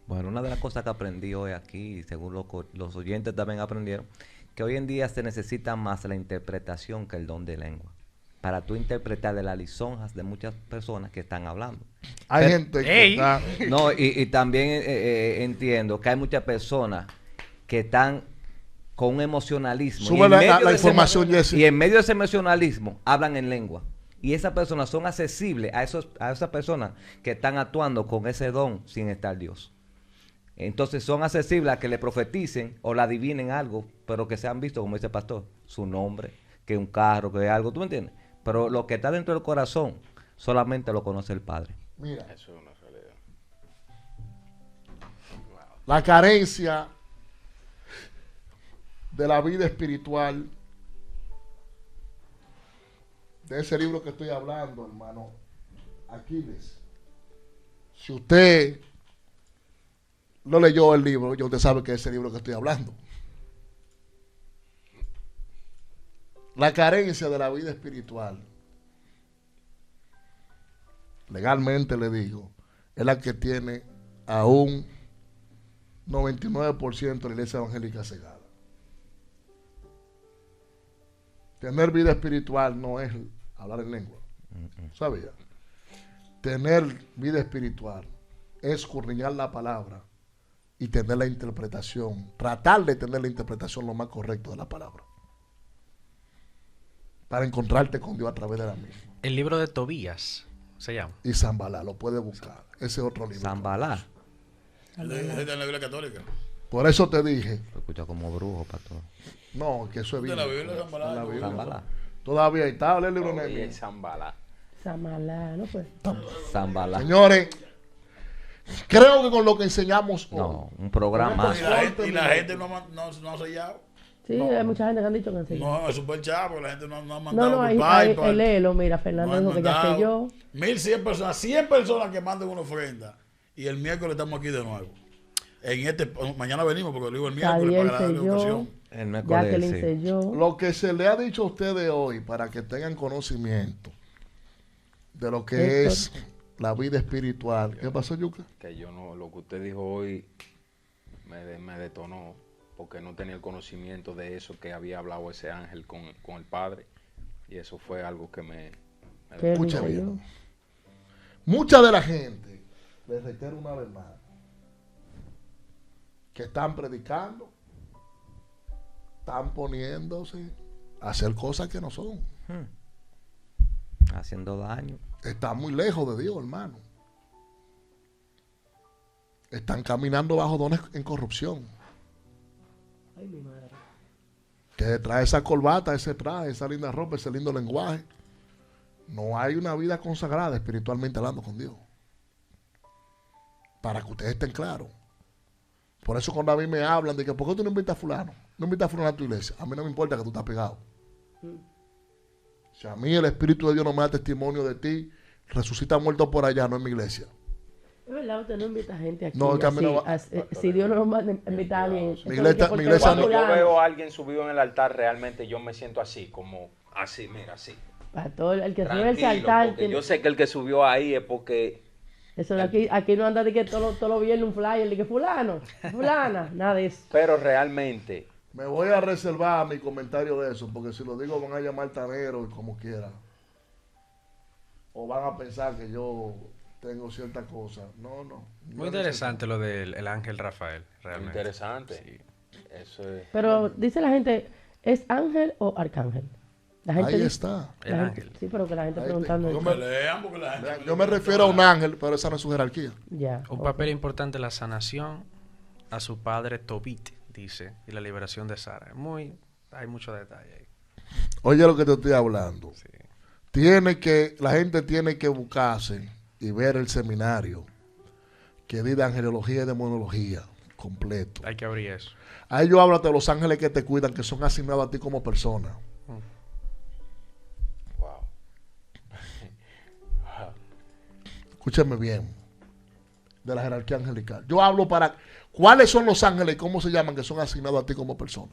Bueno, una de las cosas que aprendí hoy aquí, y según los oyentes también aprendieron, que hoy en día se necesita más la interpretación que el don de lengua. Para tú interpretar de las lisonjas de muchas personas que están hablando. Hay Pero- gente que ¡Ey! está... No, y también entiendo que hay muchas personas que están con un emocionalismo. Sube y en la medio de ese información, Jesse. Y en medio de ese emocionalismo hablan en lengua. Y esas personas son accesibles a esas personas que están actuando con ese don sin estar Dios. Entonces son accesibles a que le profeticen o le adivinen algo, pero que se han visto, como dice el pastor, su nombre, que un carro, que algo, ¿tú me entiendes? Pero lo que está dentro del corazón solamente lo conoce el Padre. Mira, Eso es una realidad. la carencia de la vida espiritual, de ese libro que estoy hablando, hermano Aquiles. Si usted no leyó el libro, ya usted sabe que es ese libro que estoy hablando. La carencia de la vida espiritual, legalmente le digo, es la que tiene a un 99% de la iglesia evangélica cegada. Tener vida espiritual no es hablar en lengua. ¿Sabía? Tener vida espiritual es escudriñar la palabra y tener la interpretación, tratar de tener la interpretación lo más correcta de la palabra. Para encontrarte con Dios a través de la misma. El libro de Tobías se llama. Y Zambalá, lo puedes buscar. Ese es otro libro. Zambalá. Es de la Biblia católica. Por eso te dije, Lo escucha como brujo, pastor. no, que eso es De la bíblico. Biblia, Zambalá. En la Biblia. Zambalá. Todavía está, lee el libro Y Nehemías. el Zambalá. Samalá, ¿no fue? Zambalá. Señores, creo que con lo que enseñamos hoy, No, un programa. Y la gente no ha sellado. Sí, hay mucha gente que han dicho que han sellado. No, es súper chavo, la gente no ha mandado. No, por ahí PayPal, léelo, mira, Fernando no dijo han que ya mandado. selló. 1100 personas, 100 personas que manden una ofrenda. Y el miércoles estamos aquí de nuevo. Mañana venimos porque lo digo el miércoles Sadiel para la selló, ocasión. El miércoles, Jacqueline sí. selló. lo que se le ha dicho a ustedes hoy, para que tengan conocimiento de lo que es la vida espiritual. ¿Qué pasó, Yuka? Que yo no, lo que usted dijo hoy me detonó porque no tenía el conocimiento de eso que había hablado ese ángel con el Padre. Y eso fue algo que me Que él Escucha selló. bien. Mucha de la gente, les reitero una vez más, que están predicando, están poniéndose a hacer cosas que no son. Haciendo daño. Están muy lejos de Dios, hermano. Están caminando bajo dones en corrupción. Ay, mi madre. Que trae esa corbata, ese traje, esa linda ropa, ese lindo lenguaje. No hay una vida consagrada espiritualmente hablando con Dios. Para que ustedes estén claros. Por eso cuando a mí me hablan de que ¿por qué tú no invitas a fulano? No invitas a fulano a tu iglesia. A mí no me importa que tú estás pegado. Si a mí el Espíritu de Dios no me da testimonio de ti, resucita muerto por allá, no en mi iglesia. Es verdad, usted no invita gente aquí. No, que a mí así, no va- si Dios no nos manda a invitar a alguien. Mi iglesia- porque mi iglesia va no- Cuando yo fulano. veo a alguien subido en el altar, realmente yo me siento así, como así, mira, así. Pastor, el que sube ese Tranquilo, altar. porque tiene- yo sé que el que subió ahí es porque Eso de aquí no anda de que todo lo viernes un flyer, de que fulano, fulana, nada de eso. pero realmente Me voy a reservar mi comentario de eso, porque si lo digo van a llamar tanero y como quiera. O van a pensar que yo tengo ciertas cosas. No, no. Muy interesante lo del el ángel Rafael, realmente. interesante. Sí. Eso es. Pero dice la gente, ¿es ángel o arcángel? La gente Ahí dice- está. la El gente- ángel. Sí, pero que la gente Ahí preguntando. tengo. No me lean porque la gente. Yo me refiero a un ángel, pero esa no es su jerarquía. Ya. Un ok. papel importante en la sanación a su padre Tobit, dice, y la liberación de Sara. Hay mucho detalle ahí. Oye lo que te estoy hablando. Sí. La gente tiene que buscarse y ver el seminario que di de angelología y demonología completo. Hay que abrir eso. Ahí yo hablo de los ángeles que te cuidan, que son asignados a ti como persona. Wow. Escúchame bien. De la jerarquía angelical. Yo hablo para... ¿Cuáles son los ángeles y cómo se llaman que son asignados a ti como persona?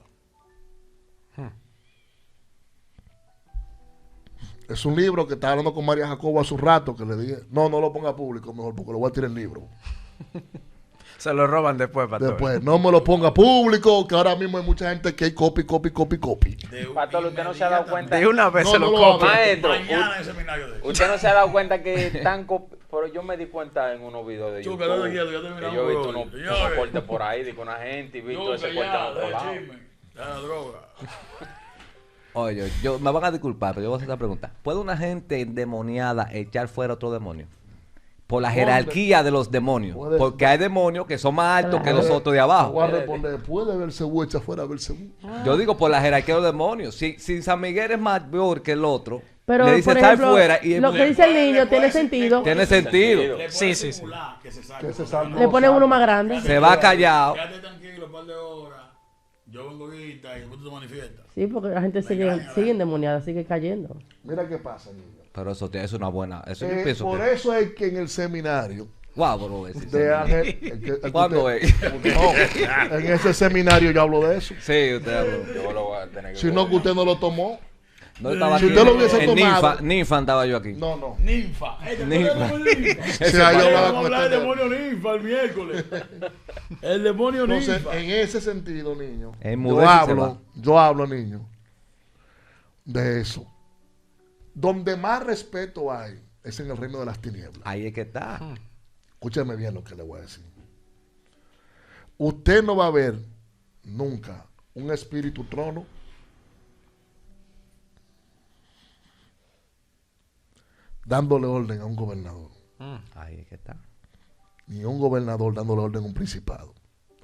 Es un libro que estaba hablando con María Jacobo hace un rato, que le dije, no lo ponga público mejor, porque lo voy a tirar el libro. Se lo roban después, pastor. Después, no me lo ponga público, que ahora mismo hay mucha gente que hay copy. Pastor, usted no se ha dado cuenta. De una vez No, se no lo lo copian. Maestro, Mañana en el seminario de usted no se ha dado cuenta que están pero yo me di cuenta en unos videos de Chuca, YouTube no te quiero, ya que terminamos yo he visto hoy. unos Señores. cortes por ahí de que una gente y visto Chuca, ese corte en ya, otro de lado. chisme, ya la droga. Oye, me van a disculpar, pero yo voy a hacer esta pregunta. ¿Puede una gente endemoniada echar fuera otro demonio? Por la jerarquía de los demonios. Puede- Porque hay demonios que son más altos que Claro. los otros de Te abajo. voy a responder, ¿puede Belcebú echar fuera a Belcebú? Yo digo por la jerarquía de los demonios. Si San Miguel es mayor que el otro, Pero, le dice por sal ejemplo, fuera y lo que dice el niño tiene sentido. tiene sentido. Le puede Sí, sí, sí. simular que se saque. Que se salga. Le ponen uno más grande. Se va callado. Quédate tranquilo, un par de horas. Yo vengo ahorita y después tú te manifiestas. Sí, porque la gente sigue endemoniada, sigue cayendo. Mira qué pasa, niño. Pero eso es una buena. Eso yo pienso Por que. eso es que en el seminario Guau, bro, ese de señor. Ángel... el que ¿Cuándo usted- es? No, en ese seminario yo hablo de eso. Sí, usted habló. Yo lo voy a tener que Si no, que usted no lo tomó. No estaba Si aquí. usted lo hubiese en tomado- Ninfa andaba yo aquí. No. Ninfa. Ninfa. Si ahí hablaba Vamos a con hablar del este- demonio ninfa el miércoles. El demonio Entonces, ninfa. en ese sentido, niño, Enmudece y se va. yo hablo, niño, de eso. Donde más respeto hay es en el reino de las tinieblas. Ahí es que está. Escúcheme bien lo que le voy a decir. Usted no va a ver nunca un espíritu trono dándole orden a un gobernador, Ahí es que está. ni un gobernador dándole orden a un principado.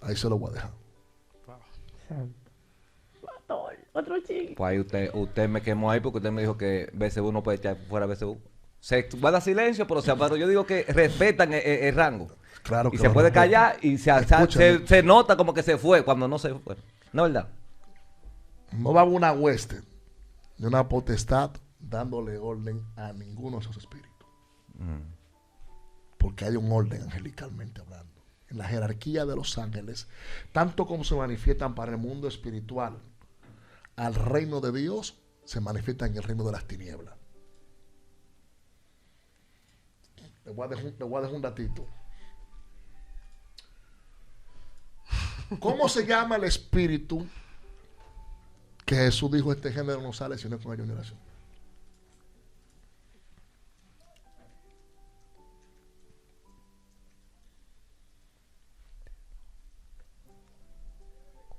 Ahí se lo voy a dejar. Santo. Pastor, otro chico. Pues ahí usted me quemó ahí porque usted me dijo que BCU no puede echar fuera BCU. Se guarda silencio, pero yo digo que respetan el rango. Claro Y que se lo puede respeto. callar y Escúchame. se nota como que se fue cuando no se fue. ¿No es verdad? No va a haber una hueste de una potestad dándole orden a ninguno de esos espíritus. Porque hay un orden angelicalmente hablando. En la jerarquía de los ángeles, tanto como se manifiestan para el mundo espiritual, al reino de Dios, se manifiestan en el reino de las tinieblas. Le voy a dejar un datito. ¿Cómo se llama el espíritu que Jesús dijo este género no sale sino con ayuno y oración?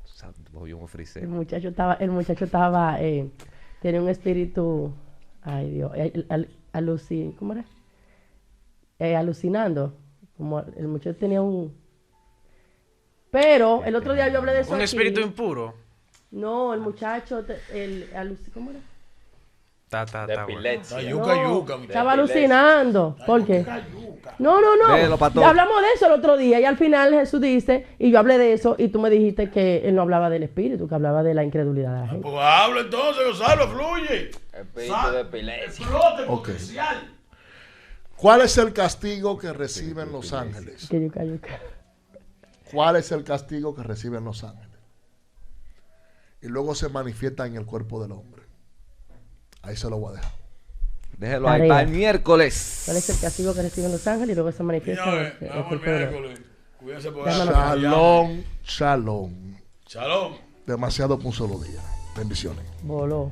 Santo, yo me frisé. El muchacho estaba, tenía un espíritu, ay Dios, ¿cómo era? Alucinando. Como el muchacho tenía pero el otro día yo hablé de eso Un aquí. espíritu impuro. No, el muchacho, ¿cómo era? Está De bueno. epilepsia. Yuca, No, yuca, mi estaba epilepsia. alucinando. ¿Por qué? yuca. No. Velo, pastor. Ya hablamos de eso el otro día y al final Jesús dice, y yo hablé de eso y tú me dijiste que él no hablaba del espíritu, que hablaba de la incredulidad de la gente. Pues habla entonces, Gonzalo, fluye. Espíritu de epilepsia. Explote Ok. potencial. ¿Cuál es el castigo que reciben los ángeles? Que yuca. ¿Cuál es el castigo que reciben los ángeles? Y luego se manifiesta en el cuerpo del hombre. Ahí se lo voy a dejar. Déjelo ahí Tarea. para el miércoles. ¿Cuál es el castigo que reciben los ángeles y luego se manifiesta en Señores, el vamos el cuerpo del hombre? miércoles. Cuídense por Llámanos. Shalom, shalom. Shalom. Demasiado por un solo día. Bendiciones. Voló.